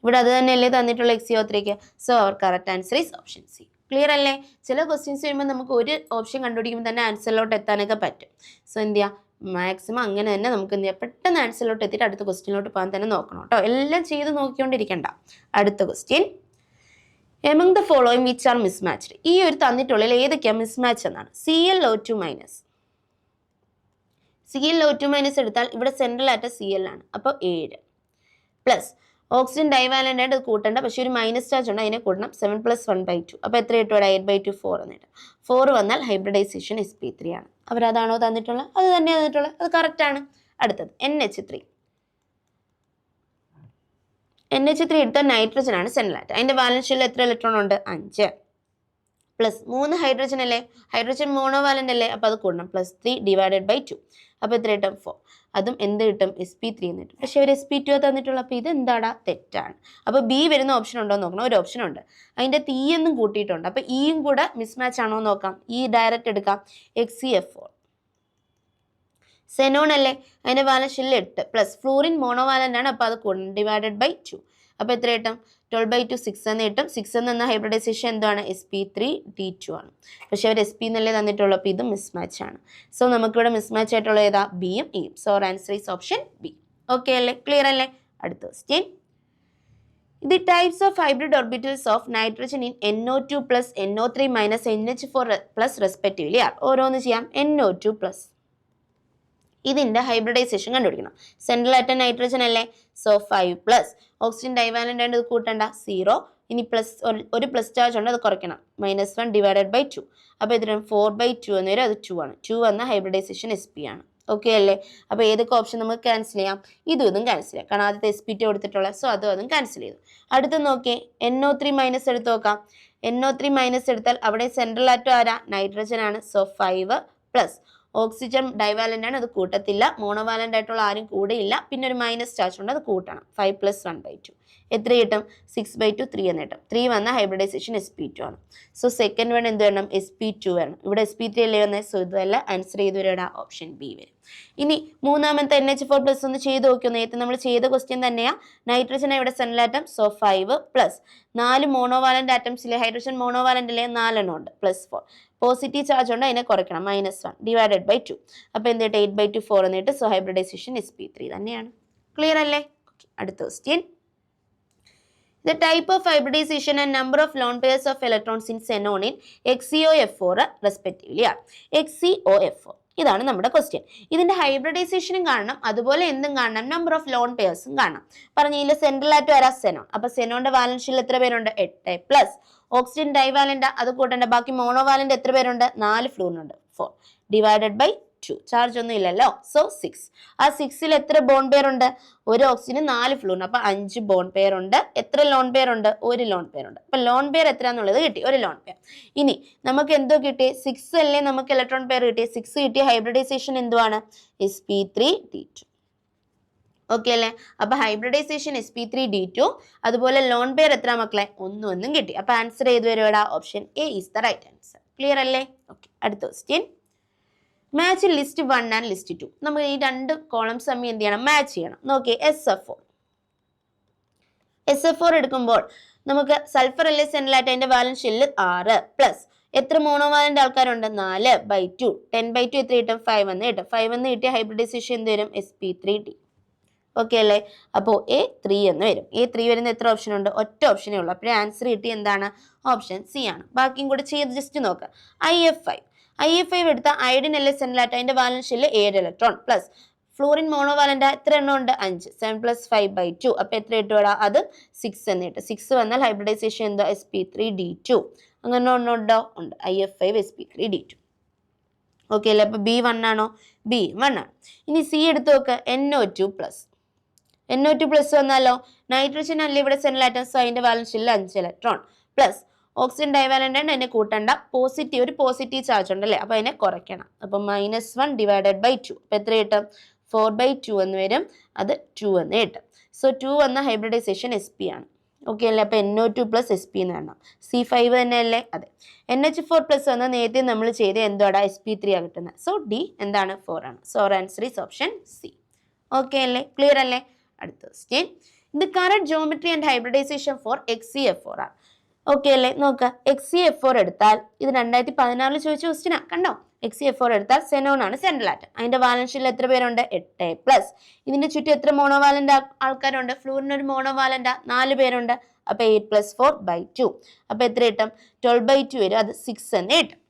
ഇവിടെ അത് തന്നെയല്ലേ തന്നിട്ടുള്ള XeO3ക്ക്. So our correct answer is option C. Clear അല്ലേ? ചില ക്വസ്റ്റ്യൻസ് വരുമ്പോൾ നമുക്ക് ഒരു ഓപ്ഷൻ കണ്ടുപിടിക്കുമ്പോൾ തന്നെ ആൻസറിലോട്ട് എത്താനൊക്കെ പറ്റും. സോ എന്ത് ചെയ്യുക? മാക്സിമം അങ്ങനെ തന്നെ നമുക്ക് എന്ത് ചെയ്യാം? പെട്ടെന്ന് ആൻസറിലോട്ട് എത്തിയിട്ട് അടുത്ത ക്വസ്റ്റ്യനിലോട്ട് പോകാൻ തന്നെ നോക്കണം കേട്ടോ. എല്ലാം ചെയ്ത് നോക്കിക്കൊണ്ടിരിക്കണ്ട. അടുത്ത question, among the following which are mismatched. ഈ ഒരു തന്നിട്ടുള്ളിൽ ഏതൊക്കെയാണ് മിസ്മാച്ച് എന്നാണ്? ClO2-. ClO2- എടുത്താൽ ഇവിടെ സെൻട്രൽ ആയിട്ട് Cl ആണ്. അപ്പോൾ 7 പ്ലസ് ഓക്സിജൻ ഡൈവാലന്റ് ആയിട്ട് അത് കൂട്ടണ്ട. പക്ഷെ ഒരു മൈനസ് ചാർജ് ഉണ്ട്, അതിനെ കൂട്ടണം. 7 + 1/2. അപ്പൊ എത്ര കിട്ടും? 8/2 4 എന്ന് കിട്ടും. 4 വന്നാൽ ഹൈബ്രിഡൈസേഷൻ sp3 ആണ്. അവരതാണോ തന്നിട്ടുള്ളത്? അത് തന്നെയാണ് തന്നിട്ടുള്ളത്. അത് കറക്റ്റ് ആണ്. അടുത്തത് NH3. NH3 എടുത്താൽ നൈട്രജൻ ആണ് സെൻട്രൽ ആറ്റം. അതിന്റെ വാലൻസ് ഷെല്ലിൽ എത്ര ഇലക്ട്രോൺ ഉണ്ട്? 5 പ്ലസ് 3 ഹൈഡ്രജൻ അല്ലേ, ഹൈഡ്രജൻ മോണോവാലന്റ് അല്ലേ, അപ്പോൾ അത് കൂടണം. +3 ഡിവൈഡഡ് ബൈ 2, അപ്പോൾ എത്ര കിട്ടും? 4. അതും എന്ത് കിട്ടും? sp3 എന്ന് കിട്ടും. പക്ഷേ ഒരു sp2 തന്നിട്ടുള്ള, അപ്പോൾ ഇത് എന്താടാ? തെറ്റാണ്. അപ്പോൾ ബി വരുന്ന ഓപ്ഷൻ ഉണ്ടോ എന്ന് നോക്കണം. ഒരു ഓപ്ഷൻ ഉണ്ട്, അതിൻ്റെ തീയൊന്നും കൂട്ടിയിട്ടുണ്ട്. അപ്പോൾ ഇയും കൂടെ മിസ്മാച്ച് ആണോ എന്ന് നോക്കാം. ഈ ഡയറക്റ്റ് എടുക്കാം. XeF4 സെനോൺ അല്ലേ, അതിൻ്റെ വാലൻസ് ഷെല്ലിൽ 8 പ്ലസ് ഫ്ലൂറിൻ മോണോവാലന്റ് ആണ്, അപ്പോൾ അത് കൂടണം. ഡിവൈഡഡ് ബൈ 2, അപ്പോൾ എത്ര കിട്ടും? 12/2 6 എന്ന് കിട്ടും. 6 എന്ന ഹൈബ്രിഡൈസേഷൻ എന്താണ്? sp3d2 ആണ്. പക്ഷേ അവർ sp എന്നല്ലേ തന്നിട്ടുള്ളൂ, അപ്പോൾ ഇത് മിസ്മാച്ച് ആണ്. സോ നമുക്കിവിടെ മിസ്മാച്ച് ആയിട്ടുള്ള ഏതാ? ബിയും ഇയും. So answer is option B. Okay അല്ലേ? ക്ലിയർ അല്ലേ? അടുത്ത question. The types of hybrid orbitals of nitrogen in NO2 plus NO3 minus NH4 plus respectively are. ഓരോന്ന് ചെയ്യാം. NO2 plus ഇതിൻ്റെ ഹൈബ്രിഡൈസേഷൻ കണ്ടുപിടിക്കണം. സെൻട്രൽ ആറ്റം നൈട്രജൻ അല്ലേ, സോ 5 പ്ലസ് ഓക്സിജൻ ഡൈവാലന്റ് ആണ്, ഇത് കൂട്ടണ്ട 0. ഇനി പ്ലസ് ഒരു പ്ലസ് ചാർജ് ഉണ്ട്, അത് കുറയ്ക്കണം. -1 ഡിവൈഡഡ് ബൈ 2, അപ്പോൾ ഇതിന് 4/2 എന്ന് വരും. അത് 2 ആണ്. 2 എന്ന ഹൈബ്രിഡൈസേഷൻ sp ആണ്. ഓക്കെ അല്ലേ? അപ്പോൾ ഏതൊക്കെ ഓപ്ഷൻ നമുക്ക് ക്യാൻസൽ ചെയ്യാം? ഇതും ക്യാൻസൽ ചെയ്യാം, കാരണം ആദ്യത്തെ sp2 കൊടുത്തിട്ടുള്ള. സോ അതും ക്യാൻസൽ ചെയ്തു. അടുത്ത് നോക്കിയേ, NO3 മൈനസ് എടുത്ത് നോക്കാം. NO3 മൈനസ് എടുത്താൽ അവിടെ സെൻട്രൽ ആറ്റം ആരാ? നൈട്രജൻ ആണ്. സോ 5 പ്ലസ് ഓക്സിജൻ ഡൈവാലന്റ് ആണ്, അത് കൂട്ടത്തില്ല. മോണോവാലന്റ് ആയിട്ടുള്ള ആരും കൂടെയില്ല. പിന്നെ ഒരു മൈനസ് ചാർജ് ഉണ്ട്, അത് കൂട്ടണം. 5 + 1/2 എത്ര കിട്ടും? 6/2 3 എന്ന് കിട്ടും. 3 വന്ന ഹൈബ്രിഡൈസേഷൻ sp2 ആണ്. സോ സെക്കൻഡ് വൺ എന്ത് വേണം? sp2 വരണം. ഇവിടെ sp3 അല്ലേ വന്നത്. സോ ഇതല്ല ആൻസർ ചെയ്ത് വരിക ഓപ്ഷൻ ബി വരും. ഇനി മൂന്നാമത്തെ NH4+ ഒന്ന് ചെയ്ത് നോക്കിയോ. നേരത്തെ നമ്മൾ ചെയ്ത ക്വസ്റ്റ്യൻ തന്നെയാണ്. നൈട്രജൻ ഇവിടെ central atom. So 5 plus 4 monovalent ആറ്റംസിലെ ഹൈഡ്രജൻ മോണോവാലന്റിലെ 4 എണ്ണം ഉണ്ട്. +4 പോസിറ്റീവ് ചാർജ് ഉണ്ട്, അതിനെ കുറയ്ക്കണം. -1 ഡിവൈഡഡ് ബൈ 2, അപ്പോൾ എന്ത് കിട്ടും? 8/2 4 എന്നിട്ട്. സോ ഹൈബ്രിഡൈസേഷൻ sp3 തന്നെയാണ്. ക്ലിയർ അല്ലേ? ഓക്കെ, അടുത്ത question. The type of hybridization and number of lone pairs of electrons in xenon in XeOF4 respectively are. XeOF4 ഇതാണ് നമ്മുടെ ക്വസ്റ്റ്യൻ. ഇതിന്റെ ഹൈബ്രിഡൈസേഷനും കാണണം, അതുപോലെ എന്തും കാണണം, നമ്പർ ഓഫ് ലോൺ പെയർസും കാണണം. പറഞ്ഞതിൽ സെൻട്രൽ ആയിട്ട് വരാം സെനോൺ. അപ്പൊ സെനോന്റെ വാലൻസ് ഷെല്ലിൽ എത്ര പേരുണ്ട്? 8 പ്ലസ് ഓക്സിജൻ ഡൈവാലന്റ്, അത് കൂട്ടണ്ട. ബാക്കി മോണോവാലന്റ് എത്ര പേരുണ്ട്? 4 ഫ്ലൂറിനുണ്ട്. 4 ഡിവൈഡഡ് ബൈ 2, ചാർജ് ഒന്നും ഇല്ലല്ലോ. സോ 6. ആ 6ൽ എത്ര ബോണ്ട് പെയർ ഉണ്ട്? ഒരു ഓക്സിജന് 4 ഫ്ലൂറിന്, അപ്പൊ 5 ബോണ്ട് പെയർ ഉണ്ട്. എത്ര ലോൺ പെയർ ഉണ്ട്? ഒരു ലോൺ പെയർ ഉണ്ട്. അപ്പൊ ലോൺ പെയർ എത്രയാന്നുള്ളത് കിട്ടി, ഒരു ലോൺ പെയർ. ഇനി നമുക്ക് എന്തോ കിട്ടി? 6 അല്ലേ നമുക്ക് ഇലക്ട്രോൺ പെയർ കിട്ടി. 6 കിട്ടിയ ഹൈബ്രിഡൈസേഷൻ എന്തുവാണ്? sp3d2. ഓക്കെ അല്ലേ? അപ്പൊ ഹൈബ്രിഡൈസേഷൻ sp3d2. അതുപോലെ ലോൺ പെയർ എത്ര മക്കളെ? ഒന്നും കിട്ടി. അപ്പൊ ആൻസർ ചെയ്ത് വരുവാ option A is the right answer. Clear അല്ലേ? ഓക്കെ, അടുത്ത question. Match list 1 and list 2. നമ്മൾ ഈ 2 കോളംസ് തമ്മിൽ എന്ത് ചെയ്യണം? മാച്ച് ചെയ്യണം. നോക്കിയേ, SF4 എടുക്കുമ്പോൾ നമുക്ക് സൾഫർ അല്ലേ സെൻട്രൽ ആയിട്ട്, അതിന്റെ വാലൻസ് ഷെല്ലിൽ 6 പ്ലസ് എത്ര മോണോവാലന്റ് ആൾക്കാരുണ്ട്? 4/2. 10/2 എത്ര കിട്ടും? 5 എന്ന് കിട്ടും. 5 എന്ന് കിട്ടിയ ഹൈബ്രിഡൈസേഷൻ എന്ത് വരും? sp3d. ഓക്കെ അല്ലേ? അപ്പോൾ A3 എന്ന് വരും. A3 വരുന്ന എത്ര ഓപ്ഷൻ ഉണ്ട്? ഒറ്റ ഓപ്ഷനേ ഉള്ളൂ. അപ്പോഴേ ആൻസർ കിട്ടി എന്താണ്? ഓപ്ഷൻ സി ആണ്. ബാക്കിയും കൂടെ ചെയ്ത് ജസ്റ്റ് നോക്കുക. IF5 എടുത്ത അയഡിൻ അല്ലേ സെൻട്രൽ ആയിട്ട്, അതിന്റെ വാലൻസ് ഷെല്ലിൽ 7 ഇലക്ട്രോൺ പ്ലസ് ഫ്ലൂറിൻ മോണോവാലന്റ് എത്ര എണ്ണം ഉണ്ട്? 5. 7 + 5/2, അപ്പോൾ എത്ര കിട്ടുവാ? അത് 6 എന്ന് കിട്ടും. 6 വന്നാൽ ഹൈബ്രിഡൈസേഷൻ എന്തോ? sp3d2. അങ്ങനെ ഒന്നുണ്ടോ? ഉണ്ട്. IF5 sp3d2. ഓക്കെ അല്ലേ? അപ്പൊ B1 ആണോ? B1 ആണ്. ഇനി സി എടുത്ത് നോക്ക്. NO2+ വന്നാലോ? നൈട്രജൻ അല്ലേ ഇവിടെ സെൻട്രൽ ആറ്റം. സോ അതിന്റെ വാലൻസ് ഷെല്ലിൽ 5 ഇലക്ട്രോൺ പ്ലസ് ഓക്സിജൻ ഡൈവാലന്റ് ആണ്, അതിനെ കൂട്ടണ്ട. ഒരു പോസിറ്റീവ് ചാർജ് ഉണ്ടല്ലേ, അപ്പൊ അതിനെ കുറയ്ക്കണം. അപ്പൊ -1 ഡിവൈഡഡ് ബൈ 2, അപ്പൊ എത്ര കിട്ടും? 4/2 എന്ന് വരും. അത് 2 എന്ന് കിട്ടും. സോ 2 എന്ന ഹൈബ്രിഡൈസേഷൻ sp ആണ്. ഓക്കെ അല്ലേ? അപ്പൊ NO2+ sp എന്ന് കാണാം. C5 തന്നെ അല്ലേ? അതെ. NH4+ എന്ന നേരത്തെ നമ്മൾ ചെയ്ത് എന്തോടാ? sp3 ആ കിട്ടുന്നത്. സോ ഡി എന്താണ്? 4 ആണ്. So answer is option C. Okay അല്ലേ? ക്ലിയർ അല്ലേ? അടുത്ത ക്വസ്റ്റ്യൻ. ഇത് current geometry and hybridisation for XeF4 ആണ്. ഓക്കെ അല്ലേ? നോക്കുക. XeF4 എടുത്താൽ ഇത് 2016 ചോദിച്ച ക്വസ്റ്റ്യനാ. കണ്ടോ? XeF4 എടുത്താൽ സെനോൺ ആണ് സെൻട്രൽ ആറ്റം. അതിന്റെ വാലൻസ് ഷെല്ലിൽ എത്ര പേരുണ്ട്? 8 പ്ലസ് ഇതിന്റെ ചുറ്റും എത്ര മോണോവാലന്റ് ആൾക്കാരുണ്ട്? ഫ്ലൂറിന് ഒരു മോണോവാലന്റ് 4 പേരുണ്ട്. അപ്പൊ 8 + 4/2, അപ്പൊ എത്ര കിട്ടും? 12/2 വരും. അത് 6 എന്ന് കിട്ടും.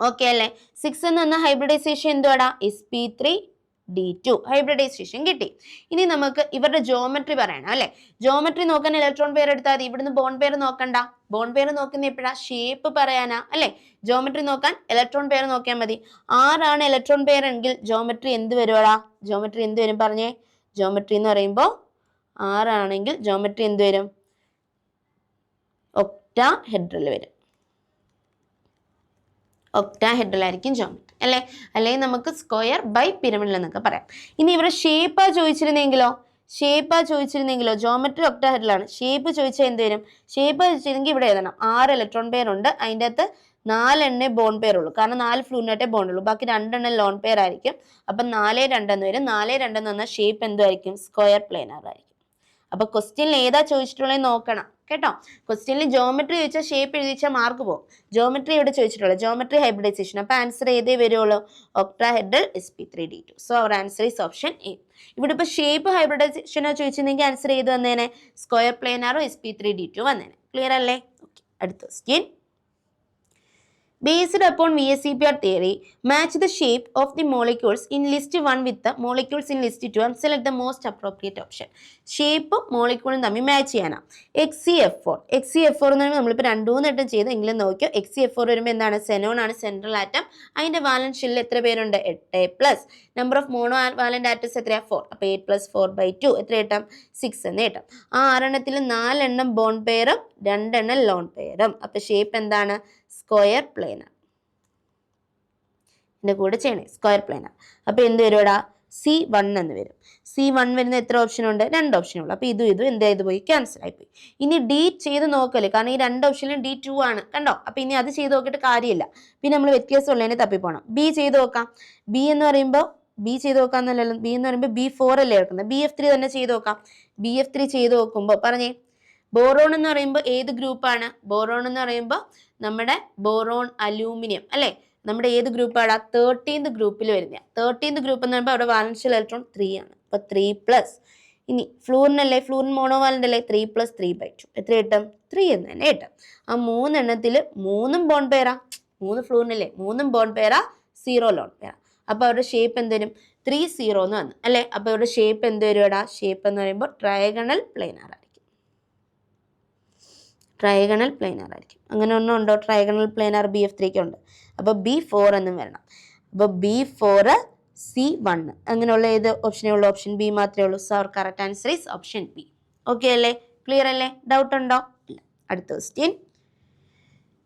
ഓക്കെ അല്ലേ? 6 എന്ന് പറഞ്ഞ ഹൈബ്രിഡൈസേഷൻ എന്തുവാടാ? sp3d2 ഹൈബ്രിഡൈസേഷൻ കിട്ടി. ഇനി നമുക്ക് ഇവരുടെ ജോമെട്രി പറയണം അല്ലെ? ജോമെട്രി നോക്കാൻ ഇലക്ട്രോൺ പെയർ എടുത്താൽ മതി. ഇവിടുന്ന് ബോണ്ട് പെയർ നോക്കണ്ട. ബോണ്ട് പെയർ നോക്കുന്ന എപ്പോഴാ? ഷേപ്പ് പറയാനാ അല്ലെ? ജോമെട്രി നോക്കാൻ ഇലക്ട്രോൺ പെയർ നോക്കിയാൽ മതി. 6 ആണ് ഇലക്ട്രോൺ പെയർ എങ്കിൽ ജോമെട്രി എന്ത് വരുവാടാ? ജോമെട്രി എന്ത് വരും? പറഞ്ഞേ. ജോമെട്രി എന്ന് പറയുമ്പോൾ 6 ആണെങ്കിൽ ജോമെട്രി എന്ത് വരും? ഒക്ടാഹെഡ്രൽ വരും. ഒക്ടാഹെഡ്രൽ ആയിരിക്കും ജോമെട്രി അല്ലേ? അല്ലെങ്കിൽ നമുക്ക് സ്ക്വയർ ബൈ പിരമിഡ് എന്നൊക്കെ പറയാം. ഇനി ഇവിടെ ഷേപ്പാ ചോദിച്ചിരുന്നെങ്കിലോ? ജോമെട്രി ഒക്ടാഹെഡ്രൽ ആണ്. ഷേപ്പ് ചോദിച്ചാൽ എന്ത് വരും? ഷേപ്പ് ചോദിച്ചിരുന്നെങ്കിൽ ഇവിടെ എഴുതണം 6 ഇലക്ട്രോൺ പെയർ ഉണ്ട്, അതിൻ്റെ അകത്ത് 4 എണ്ണേ ബോണ്ട് പെയർ ഉള്ളൂ. കാരണം 4 ഫ്ലൂറിനായിട്ടേ ബോണ്ട് ഉള്ളൂ, ബാക്കി 2 എണ്ണം ലോൺ പെയർ ആയിരിക്കും. അപ്പം 4, 2 എന്ന് വരും. 4, 2 എന്ന് പറഞ്ഞാൽ ഷേപ്പ് എന്തായിരിക്കും? സ്ക്വയർ പ്ലേനാർ ആയിരിക്കും. അപ്പൊ ക്വസ്റ്റ്യനിൽ ഏതാ ചോദിച്ചിട്ടുള്ളത് നോക്കണം കേട്ടോ. ക്വസ്റ്റ്യനിൽ ജോമെട്രി ചോദിച്ചാൽ ഷേപ്പ് എഴുതിച്ചാൽ മാർക്ക് പോകും. ജോമെട്രി ഇവിടെ ചോദിച്ചിട്ടുള്ളത് ജോമെട്രി ഹൈബ്രിഡൈസേഷൻ. അപ്പൊ ആൻസർ ഏതേ വരുള്ളൂ? Octahedral sp3d2. So our answer is option A. ഇവിടെ ഇപ്പൊ ഷേപ്പ് ഹൈബ്രിഡൈസേഷനോ ചോദിച്ചിരുന്നെങ്കിൽ ആൻസർ ഏത് വന്നേനെ? സ്ക്വയർ പ്ലേനാറോ sp3d2 വന്നേനെ. ക്ലിയർ അല്ലേ? ഓക്കെ, അടുത്ത question. Based upon VSEPR theory, match the shape of the molecules in list 1 with the molecules in list 2 and select the most appropriate option. Shape മോളിക്യൂളും തമ്മിൽ match ചെയ്യാനാണ്. XeF4 എന്ന് പറയുമ്പോൾ നമ്മളിപ്പോൾ 2-3 വട്ടം ചെയ്ത് എങ്കിലും നോക്കിയോ. XeF4 വരുമ്പോൾ എന്താണ്? സെനോൺ ആണ് സെൻട്രൽ ആറ്റം. അതിന്റെ വാലൻസ് ഷെല്ലിൽ എത്ര പേരുണ്ട്? 8 number of mono valent atoms എത്രയാ? 4. അപ്പോൾ 8 + 4/2 എത്ര കിട്ടും? 6 എന്ന് കിട്ടും. ആ 6 എണ്ണത്തിൽ 4 എണ്ണം ബോണ്ട് പെയറും 2 എണ്ണം ലോൺ പെയറും. അപ്പോൾ ഷേപ്പ് എന്താണ്? Square planar. ഇതിന്റെ കൂടെ ചെയ്യണേ സ്ക്വയർ പ്ലേനാർ. അപ്പൊ എന്ത് വരുവാടാ? C1 എന്ന് വരും. C1 വരുന്ന എത്ര ഓപ്ഷൻ ഉണ്ട്? 2 ഓപ്ഷൻ ഉള്ളു. അപ്പൊ ഇതും എന്തായത് പോയി? ക്യാൻസൽ ആയി പോയി. ഇനി ഡി ചെയ്ത് നോക്കല്ലേ, കാരണം ഈ 2 ഓപ്ഷനിലും D2 ആണ് കണ്ടോ. അപ്പൊ ഇനി അത് ചെയ്ത് നോക്കിയിട്ട് കാര്യമില്ല. പിന്നെ നമ്മൾ വ്യത്യാസം ഉള്ളതിനെ തപ്പിപ്പോണം. ബി ചെയ്ത് നോക്കാം. ബി എന്ന് പറയുമ്പോൾ ബി ചെയ്ത് നോക്കാന്നല്ലോ. ബി എന്ന് പറയുമ്പോൾ B4 അല്ലേ എടുക്കുന്നത്. BF3 തന്നെ ചെയ്ത് നോക്കാം. BF3 ചെയ്ത് നോക്കുമ്പോൾ പറഞ്ഞേ, ബോറോൺ എന്ന് പറയുമ്പോൾ ഏത് ഗ്രൂപ്പാണ്? ബോറോൺ എന്ന് പറയുമ്പോൾ നമ്മുടെ ബോറോൺ അലൂമിനിയം അല്ലേ? നമ്മുടെ ഏത് ഗ്രൂപ്പാണ്? 13th ഗ്രൂപ്പിൽ വരുന്ന. 13th ഗ്രൂപ്പ് എന്ന് പറയുമ്പോൾ അവിടെ വാലൻസ് ഇലക്ട്രോൺ 3 ആണ്. അപ്പൊ 3+. ഇനി ഫ്ലൂറിനല്ലേ? ഫ്ലൂറിൻ മോണോവാലന്റ് അല്ലേ? 3 + 3/2 എത്ര കിട്ടും? 3 എന്ന് തന്നെ കിട്ടും. ആ 3 എണ്ണത്തിൽ 3ഉം ബോണ്ട് പെയറാ. 3 ഫ്ലൂറിനല്ലേ? 3ഉം ബോണ്ട് പെയറാ, 0 ലോൺ പെയറാ. അപ്പൊ അവരുടെ ഷേപ്പ് എന്ത് വരും? 3-0 എന്ന് വന്നു അല്ലെ? അപ്പൊ അവരുടെ ഷേപ്പ് എന്ത് വരുവാടാ? ഷേപ്പ് എന്ന് പറയുമ്പോൾ ട്രയഗണൽ പ്ലേനാർ ആയിരിക്കും. ട്രയഗണൽ പ്ലേനാർ ആയിരിക്കും. അങ്ങനെ ഒന്നും ഉണ്ടോ? ട്രയഗണൽ പ്ലേനാർ BF3 ഉണ്ട്. അപ്പോൾ B4 എന്നും വരണം. അപ്പോൾ B4 C1 അങ്ങനെയുള്ള ഏത് ഓപ്ഷനേ ഉള്ളൂ? ഓപ്ഷൻ ബി മാത്രമേ ഉള്ളൂ. So our correct answer is option B. Okay അല്ലേ? ക്ലിയർ അല്ലേ? ഡൗട്ട് ഉണ്ടോ? ഇല്ല. അടുത്ത question.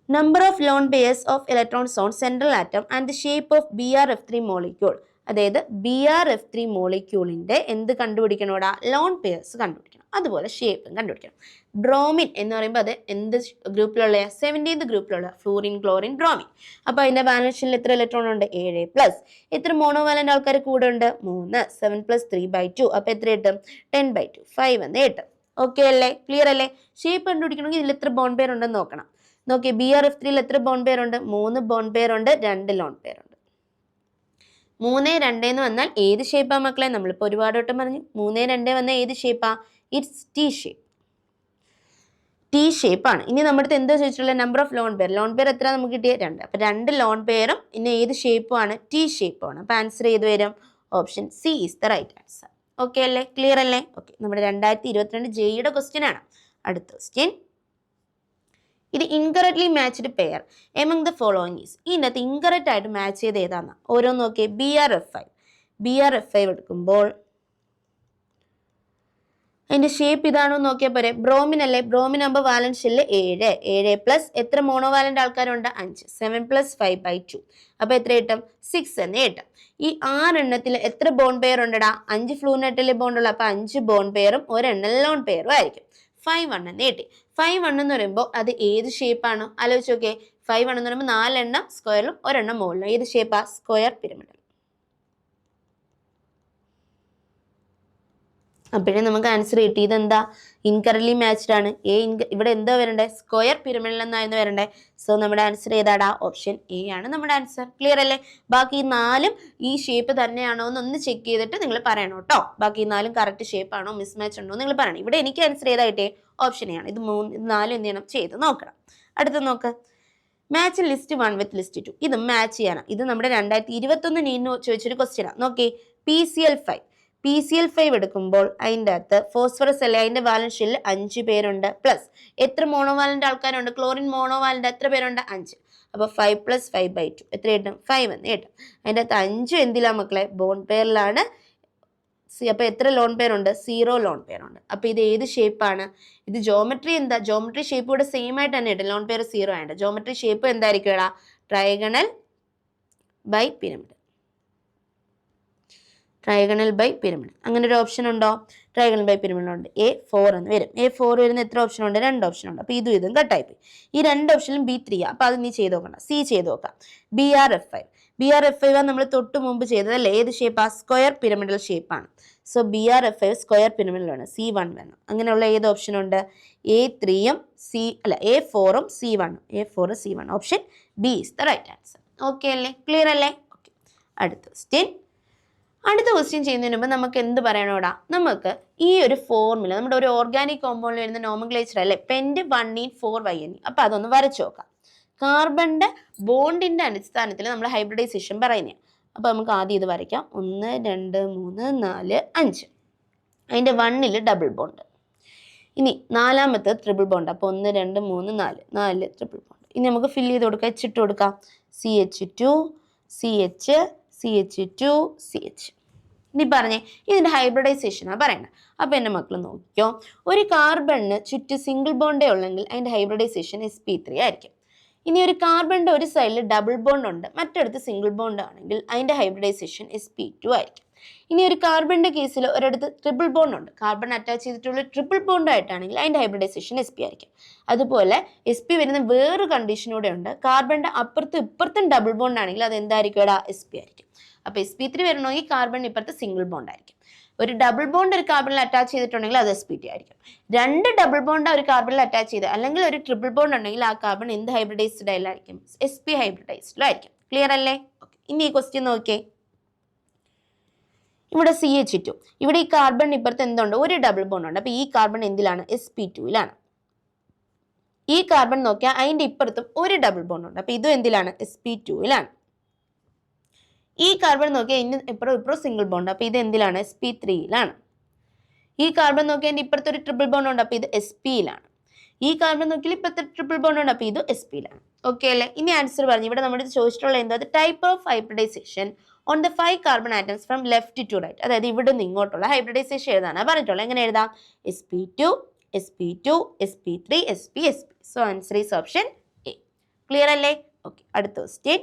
Number of lone pairs of electrons on central atom and the shape of BrF3 molecule. അതായത് BrF3 മോളിക്യൂളിന്റെ എന്ത് കണ്ടുപിടിക്കണോടാ? ലോൺ പെയർസ് കണ്ടുപിടിക്കണം. അതുപോലെ ഷേപ്പും കണ്ടുപിടിക്കണം. ബ്രോമിൻ എന്ന് പറയുമ്പോൾ അത് എന്ത് ഗ്രൂപ്പിലുള്ള? 17th ഗ്രൂപ്പിലുള്ള ഫ്ലൂറിൻ, ക്ലോറിൻ, ബ്രോമിൻ. അപ്പൊ അതിന്റെ വാലൻസ് ഷെല്ലിൽ എത്ര ഇലക്ട്രോൺ ഉണ്ട്? 7+. എത്ര മോണോവാലന്റ് ആൾക്കാർ കൂടെ ഉണ്ട്? 3. 7 + 3/2 അപ്പൊ എത്ര കിട്ടും? 10/2 5 എന്ന് കിട്ടും. ഓക്കെ അല്ലേ? ക്ലിയർ അല്ലേ? ഷേപ്പ് കണ്ടുപിടിക്കണമെങ്കിൽ ഇതിൽ എത്ര ബോണ്ട് പെയർ ഉണ്ടെന്ന് നോക്കണം. നോക്കിയേ, BrF3 എത്ര ബോണ്ട് പെയർ ഉണ്ട്? 3 ബോണ്ട് പെയർ ഉണ്ട്, 2 ലോൺ പെയർ ഉണ്ട്. 3, 2 എന്ന് വന്നാൽ ഏത് ഷേപ്പാ മക്കളെ? നമ്മളിപ്പോൾ ഒരുപാട് വട്ടം പറഞ്ഞു. 3, 2 വന്നാൽ ഏത് ഷേപ്പാ? It's T shape. T ഷേപ്പാണ്. ഇനി നമ്മുടെ അടുത്ത് എന്താ ചോദിച്ചിട്ടുള്ളത്? Number of lone pair. Lone pair എത്ര നമുക്ക് കിട്ടിയ? 2. അപ്പൊ 2 ലോൺ പെയറും ഇനി ഏത് ഷേപ്പുമാണ്? T ഷേപ്പാണ്. അപ്പൊ ആൻസർ ഏത് വരും? Option C is the right answer. Okay അല്ലേ? ക്ലിയർ അല്ലേ? ഓക്കെ, നമ്മുടെ 2022 ജെയുടെ ക്വസ്റ്റ്യൻ ആണ്. അടുത്ത ക്വസ്റ്റ്യൻ. ഇത് incorrectly matched pair among the following is. ഇതിനകത്ത് ഇൻകറക്റ്റ് ആയിട്ട് മാച്ച് ചെയ്ത് ഏതാണെന്ന് ഓരോന്ന് നോക്കിയേ. BrF5 എടുക്കുമ്പോൾ അതിന്റെ ഷേപ്പ് ഇതാണോ നോക്കിയാൽ പോരെ? ബ്രോമിൻ അല്ലേ? ബ്രോമിൻ ആകുമ്പോൾ വാലൻസ് ഷെല്ല് 7+. എത്ര മോണോവാലന്റ് ആൾക്കാരുണ്ട്? 5. 7 + 5/2 അപ്പൊ എത്ര കിട്ടും? 6 എന്ന് കിട്ടും. ഈ 6 എണ്ണത്തിൽ എത്ര ബോണ്ട് പെയർ ഉണ്ടടാ? 5 ഫ്ലൂറിനായിട്ടല്ലേ ബോണ്ട് ഉള്ളു. അപ്പൊ 5 ബോണ്ട് പെയറും 1 ലോൺ പെയറും ആയിരിക്കും. 5-1 എന്ന് കിട്ടി. 5-1 എന്ന് പറയുമ്പോൾ അത് ഏത് ഷേപ്പാണ്? ആലോചിച്ച് നോക്കിയേ. 5-1 എന്ന് പറയുമ്പോൾ 4 എണ്ണം സ്ക്വയറിലും 1 എണ്ണം മുകളിലും. ഏത് ഷേപ്പാ? Square pyramid. അപ്പോഴേ നമുക്ക് ആൻസർ കിട്ടി. ഇതെന്താ? ഇൻകറക്റ്റ്ലി മാച്ച്ഡ് ആണ്. ഇവിടെ എന്താ വരണ്ടേ? സ്ക്വയർ പിരമിഡിൽ എന്നായിരുന്നു വരണ്ടേ. സോ നമ്മുടെ ആൻസർ ഏതാടാ? ഓപ്ഷൻ എ ആണ് നമ്മുടെ ആൻസർ. ക്ലിയർ അല്ലേ? ബാക്കി 4ഉം ഈ ഷേപ്പ് തന്നെയാണോ എന്നൊന്ന് ചെക്ക് ചെയ്തിട്ട് നിങ്ങൾ പറയണം കേട്ടോ. ബാക്കി 4ഉം കറക്റ്റ് ഷേപ്പ് ആണോ, മിസ് മാച്ച് ഉണ്ടോ നിങ്ങൾ പറയണം. ഇവിടെ എനിക്ക് ആൻസർ ഏതായിട്ടേ? ഓപ്ഷൻ എ ആണ്. ഇത് 4 എന്ത് ചെയ്യണം? ചെയ്ത് നോക്കണം. അടുത്ത് നോക്ക്. Match list 1 with list 2. ഇത് മാച്ച് ചെയ്യാനാണ്. ഇത് നമ്മുടെ 2021 നീനു ചോദിച്ചൊരു ക്വസ്റ്റ്യൻ ആണ്. നോക്കി, PCl5 എടുക്കുമ്പോൾ അതിൻ്റെ അകത്ത് ഫോസ്ഫറസ് അല്ലേ? അതിന്റെ വാലൻസ് ഷെല്ലിൽ 5 പേരുണ്ട്. പ്ലസ് എത്ര മോണോവാലന്റ് ആൾക്കാരുണ്ട്? ക്ലോറിൻ മോണോവാലന്റ് എത്ര പേരുണ്ട്? 5. അപ്പൊ 5 + 5/2 എത്ര കിട്ടും? 5 എന്ന് കിട്ടും. അതിൻ്റെ അകത്ത് 5 എന്തിലാ മക്കളെ? ബോണ്ട് പെയറിലാണ്. അപ്പോൾ എത്ര ലോൺ പെയർ ഉണ്ട്? 0 ലോൺ പെയർ ഉണ്ട്. അപ്പോൾ ഇത് ഏത് ഷേപ്പാണ്? ഇത് ജോമെട്രി എന്താ? ജോമെട്രി ഷേപ്പ് കൂടെ സെയിം ആയിട്ട് തന്നെ ഉണ്ട്. ലോൺ പെയർ 0 ആയിട്ട് ജോമെട്രി ഷേപ്പ് എന്തായിരിക്കും എടാ? Trigonal bipyramid. Trigonal bipyramid. അങ്ങനെ ഒരു ഓപ്ഷൻ ഉണ്ടോ? ട്രയഗണൽ ബൈ പിരമിഡ് ഉണ്ട്. A4 എന്ന് വരും. A4 വരുന്ന എത്ര ഓപ്ഷൻ ഉണ്ട്? 2 ഓപ്ഷൻ ഉണ്ട്. അപ്പോൾ ഇതും കട്ടായി പോയി. ഈ 2 ഓപ്ഷനിലും B3 ആ. അപ്പോൾ അത് നീ ചെയ്ത് നോക്കണ്ട. C ചെയ്ത് നോക്കാം. BRF5 നമ്മൾ തൊട്ട് മുമ്പ് ചെയ്തതല്ലേ? ഏത് ഷേപ്പാ? സ്ക്വയർ പിരമിഡൽ ഷേപ്പാണ്. സോ BRF5 സ്ക്വയർ പിരമിഡിലാണ്. C1 വേണം. അങ്ങനെയുള്ള ഏത് ഓപ്ഷൻ ഉണ്ട്? A3യും A4ഉം C1. A4 C1. Option B is the right answer. Okay അല്ലേ? ക്ലിയർ അല്ലേ? ഓക്കെ. അടുത്ത ക്വസ്റ്റ്യൻ ചെയ്യുന്നതിന് മുമ്പ് നമുക്ക് എന്ത് പറയണോടാ? നമുക്ക് ഈ ഒരു ഫോർമുല നമ്മുടെ ഒരു ഓർഗാനിക് കോമ്പൗണ്ടിൽ വരുന്ന നോമൻക്ലേച്ചർ അല്ലേ? പെൻഡ് 1in4yn. അപ്പോൾ അതൊന്ന് വരച്ചു നോക്കാം. കാർബണിന്റെ ബോണ്ടിന്റെ അടിസ്ഥാനത്തിൽ നമ്മൾ ഹൈബ്രിഡൈസേഷൻ പറയുന്നത്. അപ്പോൾ നമുക്ക് ആദ്യം ഇത് വരയ്ക്കാം. 1 2 3 4 5. അതിൻ്റെ 1ൽ ഡബിൾ ബോണ്ട്. ഇനി നാലാമത്തെ ട്രിപ്പിൾ ബോണ്ട്. അപ്പോൾ 1 2 3 4 ട്രിപ്പിൾ ബോണ്ട്. ഇനി നമുക്ക് ഫില്ല് ചെയ്ത് കൊടുക്കാം. ഇട്ട് കൊടുക്കാം. CH2 CH CH2 CH. ഇനി പറഞ്ഞേ, ഇതിൻ്റെ ഹൈബ്രിഡൈസേഷനാണ് പറയണത്. അപ്പോൾ എൻ്റെ മക്കൾ നോക്കിക്കോ. ഒരു കാർബണിന് ചുറ്റും സിംഗിൾ ബോണ്ടേ ഉള്ളെങ്കിൽ അതിൻ്റെ ഹൈബ്രിഡൈസേഷൻ sp3 ആയിരിക്കും. ഇനി ഒരു കാർബണിൻ്റെ ഒരു സൈഡിൽ ഡബിൾ ബോണ്ട് ഉണ്ട്, മറ്റടുത്ത് സിംഗിൾ ബോണ്ട് ആണെങ്കിൽ അതിൻ്റെ ഹൈബ്രിഡൈസേഷൻ sp2 ആയിരിക്കും. ഇനി ഒരു കാർബണിൻ്റെ കേസിൽ ഒരിടത്ത് ട്രിപ്പിൾ ബോണ്ട് ഉണ്ട്, കാർബൺ അറ്റാച്ച് ചെയ്തിട്ടുള്ള ട്രിപ്പിൾ ബോണ്ട് ആയിട്ടാണെങ്കിൽ അതിൻ്റെ ഹൈബ്രിഡൈസേഷൻ sp ആയിരിക്കും. അതുപോലെ sp വരുന്ന വേറൊരു കണ്ടീഷനൂടെ ഉണ്ട്. കാർബണിൻ്റെ അപ്പുറത്തും ഇപ്പുറത്തും ഡബിൾ ബോണ്ട് ആണെങ്കിൽ അത് എന്തായിരിക്കും? sp ആയിരിക്കും. അപ്പോൾ sp3 വരണമെങ്കിൽ കാർബൺ ഇപ്പുറത്ത് സിംഗിൾ ബോണ്ട് ആയിരിക്കും. ഒരു ഡബിൾ ബോണ്ട് ഒരു കാർബണിൽ അറ്റാച്ച് ചെയ്തിട്ടുണ്ടെങ്കിൽ അത് sp2 ആയിരിക്കും. 2 ഡബിൾ ബോണ്ട് ഒരു കാർബണിൽ അറ്റാച്ച് ചെയ്ത് അല്ലെങ്കിൽ ഒരു ട്രിപ്പിൾ ബോണ്ട് ഉണ്ടെങ്കിൽ ആ കാർബൺ എന്ത് ഹൈബ്രിഡൈസ്ഡ് ആയിരിക്കും? sp ഹൈബ്രിഡൈസ്ഡിലായിരിക്കും. ക്ലിയർ അല്ലേ? ഓക്കെ. ഇനി ഈ ക്വസ്റ്റ്യൻ നോക്കിയേ. ഇവിടെ CH2, ഇവിടെ ഈ കാർബൺ ഇപ്പുറത്ത് എന്തുണ്ട്? ഒരു ഡബിൾ ബോണ്ട് ഉണ്ട്. അപ്പോൾ ഈ കാർബൺ എന്തിലാണ്? sp2ലാണ്. ഈ കാർബൺ നോക്കിയാൽ അതിൻ്റെ ഇപ്പുറത്തും ഒരു ഡബിൾ ബോണ്ട് ഉണ്ട്. അപ്പോൾ ഇതും എന്തിലാണ്? sp2ലാണ്. ഈ കാർബൺ നോക്കിയാൽ ഇന്ന് ഇപ്പുറം സിംഗിൾ ബോണ്ട്. അപ്പോൾ ഇത് എന്തിലാണ്? sp3ലാണ്. ഈ കാർബൺ നോക്കിയാൽ അതിൻ്റെ ഇപ്പുറത്ത് ഒരു ട്രിപ്പിൾ ബോണ്ട് ഉണ്ട്. അപ്പോൾ ഇത് sp-ലാണ്. ഈ കാർബൺ നോക്കിയാൽ ഇപ്പുറത്തെ ട്രിപ്പിൾ ബോണ്ട് ഉണ്ട്. അപ്പോൾ ഇത് sp-ലാണ്. ഓക്കെ അല്ലേ? ഇനി ആൻസർ പറഞ്ഞു. ഇവിടെ നമ്മുടെ ചോദിച്ചിട്ടുള്ള എന്താ? Type of hybridisation on the 5 carbon atoms from left to right. അതായത് ഇവിടെ നിന്ന് ഇങ്ങോട്ടുള്ള ഹൈബ്രിഡൈസേഷൻ എഴുതാനാണ് പറഞ്ഞിട്ടുള്ളത്. എങ്ങനെ എഴുതാം? sp2 sp2 sp3 sp sp. So answer is option A. Clear അല്ലേ? ഓക്കെ. അടുത്ത question.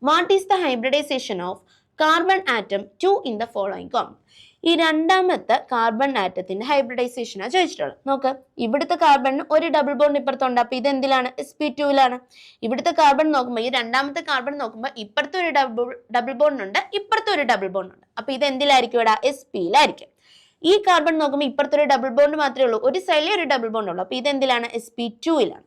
What is the hybridisation of carbon atom 2 in the following compound? ഈ രണ്ടാമത്തെ കാർബൺ ആറ്റത്തിന്റെ ഹൈബ്രിഡൈസേഷനാണ് ചോദിച്ചിട്ടുള്ളത്. നോക്ക്, ഇവിടുത്തെ കാർബണിന് ഒരു ഡബിൾ ബോണ്ട് ഇപ്പുറത്തുണ്ട്. അപ്പോൾ ഇത് എന്തിലാണ്? sp2ലാണ്. ഇവിടുത്തെ കാർബൺ നോക്കുമ്പോൾ ഈ രണ്ടാമത്തെ കാർബൺ നോക്കുമ്പോൾ ഇപ്പുറത്തെ ഒരു ഡബിൾ ബോണ്ട് ഉണ്ട്, ഇപ്പുറത്തെ ഒരു ഡബിൾ ബോണ്ട് ഉണ്ട്. അപ്പോൾ ഇത് എന്തിലായിരിക്കും? ഇവിടെ sp-ലായിരിക്കും. ഈ കാർബൺ നോക്കുമ്പോൾ ഇപ്പുറത്തെ ഒരു ഡബിൾ ബോണ്ട് മാത്രമേ ഉള്ളൂ, ഒരു സൈഡിൽ ഒരു ഡബിൾ ബോണ്ട് ഉള്ളൂ. അപ്പോൾ ഇത് എന്തിലാണ്? sp2ലാണ്.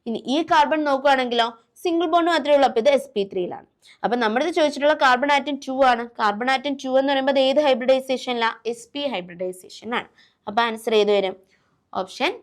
ഇനി ഈ കാർബൺ നോക്കുകയാണെങ്കിലോ സിംഗിൾ ബോണ്ട് മാത്രമേ ഉള്ളൂ. അപ്പോൾ ഇത് sp3ലാണ്. അപ്പം നമ്മളിത് ചോദിച്ചിട്ടുള്ള കാർബൺ ആറ്റം 2 ആണ്. കാർബൺ ആറ്റം 2 എന്ന് പറയുമ്പോൾ ഏത് ഹൈബ്രിഡൈസേഷനിലാണ്? sp ഹൈബ്രിഡൈസേഷനാണ്. അപ്പോൾ ആൻസർ ഏത് വരും? Option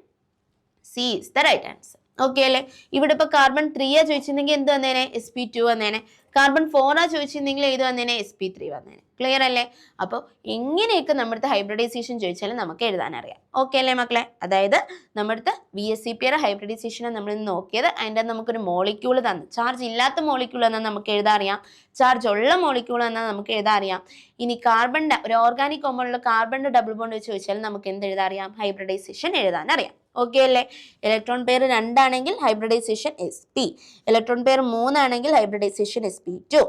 C is the right answer. Okay അല്ലേ? ഇവിടെ ഇപ്പോൾ കാർബൺ 3 ചോദിച്ചിരുന്നെങ്കിൽ എന്ത് വന്നേനെ? sp2 വന്നേനെ. കാർബൺ 4 ചോദിച്ചിരുന്നെങ്കിൽ ഏത് വന്നേനെ? sp3 വന്നേനെ. ക്ലിയർ അല്ലേ? അപ്പോൾ എങ്ങനെയൊക്കെ നമ്മുടെ ഹൈബ്രിഡൈസേഷൻ ചോദിച്ചാലും നമുക്ക് എഴുതാൻ അറിയാം. ഓക്കെ അല്ലേ മക്കളെ? അതായത് നമ്മുടെ VSEPR ഹൈബ്രിഡൈസേഷനാണ് നമ്മൾ നോക്കിയത്. അതിൻ്റെ നമുക്കൊരു മോളിക്യൂൾ തന്നു. ചാർജ് ഇല്ലാത്ത മോളിക്യൂൾ എന്നാൽ നമുക്ക് എഴുതാൻ അറിയാം, ചാർജ് ഉള്ള മോളിക്യൂൾ എന്നാൽ നമുക്ക് എഴുതാൻ അറിയാം. ഇനി കാർബണിൻ്റെ ഒരു ഓർഗാനിക് കോമ്പൗണ്ടിലുള്ള കാർബണിൻ്റെ ഡബിൾ ബോണ്ട് വെച്ച് ചോദിച്ചാൽ നമുക്ക് എന്ത് എഴുതാൻ അറിയാം? ഹൈബ്രിഡൈസേഷൻ എഴുതാൻ അറിയാം. ഓക്കെ അല്ലേ? ഇലക്ട്രോൺ പെയർ 2 ആണെങ്കിൽ ഹൈബ്രിഡൈസേഷൻ sp, ഇലക്ട്രോൺ പെയർ 3 ആണെങ്കിൽ ഹൈബ്രിഡൈസേഷൻ sp2,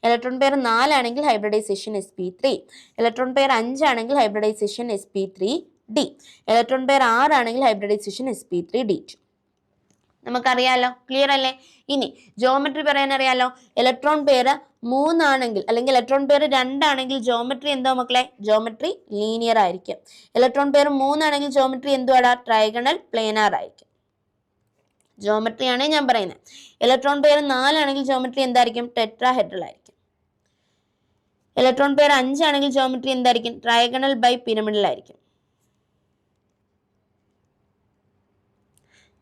ഇലക്ട്രോൺ പെയർ 4 ആണെങ്കിൽ ഹൈബ്രിഡൈസേഷൻ sp3, ഇലക്ട്രോൺ പെയർ 5 ആണെങ്കിൽ ഹൈബ്രിഡൈസേഷൻ sp3d, ഇലക്ട്രോൺ പെയർ 6 ആണെങ്കിൽ ഹൈബ്രിഡൈസേഷൻ sp3d2. നമുക്കറിയാലോ. ക്ലിയർ അല്ലേ? ഇനി ജോമെട്രി പറയാനറിയാലോ. ഇലക്ട്രോൺ പെയർ 3 ആണെങ്കിൽ അല്ലെങ്കിൽ ഇലക്ട്രോൺ പെയർ 2 ആണെങ്കിൽ ജോമെട്രി എന്തോ മക്കളെ? ജോമെട്രി ലീനിയർ ആയിരിക്കും. ഇലക്ട്രോൺ പെയർ 3 ആണെങ്കിൽ ജോമെട്രി എന്തുവാടാ? ട്രൈഗണൽ പ്ലേനാർ ആയിരിക്കും. ജോമെട്രിയാണ് ഞാൻ പറയുന്നത്. ഇലക്ട്രോൺ പെയർ 4 ആണെങ്കിൽ ജോമെട്രി എന്തായിരിക്കും? ടെട്രാഹെഡ്രൽ ആയിരിക്കും. ഇലക്ട്രോൺ പെയർ 5 ആണെങ്കിൽ ജോമെട്രി എന്തായിരിക്കും? ട്രൈഗണൽ ബൈ പിരമിഡൽ ആയിരിക്കും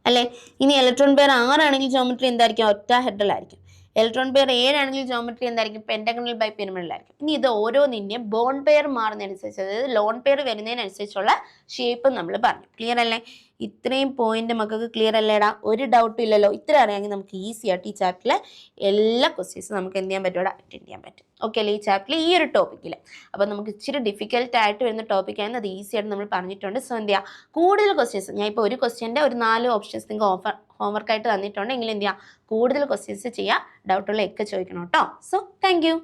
അല്ലേ? ഇനി ഇലക്ട്രോൺ പെയർ 6 ആണെങ്കിൽ ജോമെട്രി എന്തായിരിക്കും? ഒക്ടാഹെഡ്രൽ ആയിരിക്കും. ഇലക്ട്രോൺ പെയർ 7 ആണെങ്കിൽ ജോമെട്രി എന്തായിരിക്കും? പെന്റഗണൽ ബൈ പിരമിഡലായിരിക്കും. ഇനി ഇത് ഓരോന്നിൻ്റെയും ബോണ്ട് പെയർ മാറുന്നതനുസരിച്ച്, അതായത് ലോൺ പെയർ വരുന്നതിനനുസരിച്ചുള്ള ഷേപ്പ് നമ്മൾ പറഞ്ഞു. ക്ലിയർ അല്ലേ? ഇത്രയും പോയിന്റ് മക്കൾക്ക് ക്ലിയർ അല്ലേടാ? ഒരു ഡൗട്ടും ഇല്ലല്ലോ? ഇത്ര അറിയാമെങ്കിൽ നമുക്ക് ഈസി ആയിട്ട് ഈ ചാപ്റ്ററിലെ എല്ലാ ക്വസ്റ്റ്യൻസും നമുക്ക് എന്ത് ചെയ്യാൻ പറ്റും? അറ്റൻഡ് ചെയ്യാൻ പറ്റും. ഓക്കെ അല്ലേ? ഈ ചാപ്റ്ററിൽ ഈ ഒരു ടോപ്പിക്കിൽ അപ്പോൾ നമുക്ക് ഇച്ചിരി ഡിഫിക്കൽട്ട് ആയിട്ട് വരുന്ന ടോപ്പിക്കാണ്, അത് ഈസി ആയിട്ട് നമ്മൾ പറഞ്ഞിട്ടുണ്ട്. സോ എന്ത് ചെയ്യുക, കൂടുതൽ ക്വസ്റ്റ്യൻസ് ഞാൻ ഇപ്പോൾ ഒരു ക്വസ്റ്റ്യൻ്റെ ഒരു 4 ഓപ്ഷൻസ് നിങ്ങൾക്ക് ഹോംവർക്കായിട്ട് തന്നിട്ടുണ്ട്. എങ്കിൽ എന്ത് ചെയ്യുക, കൂടുതൽ ക്വസ്റ്റ്യൻസ് ചെയ്യുക, ഡൗട്ടുള്ള ഒക്കെ ചോദിക്കണം കേട്ടോ. So thank you.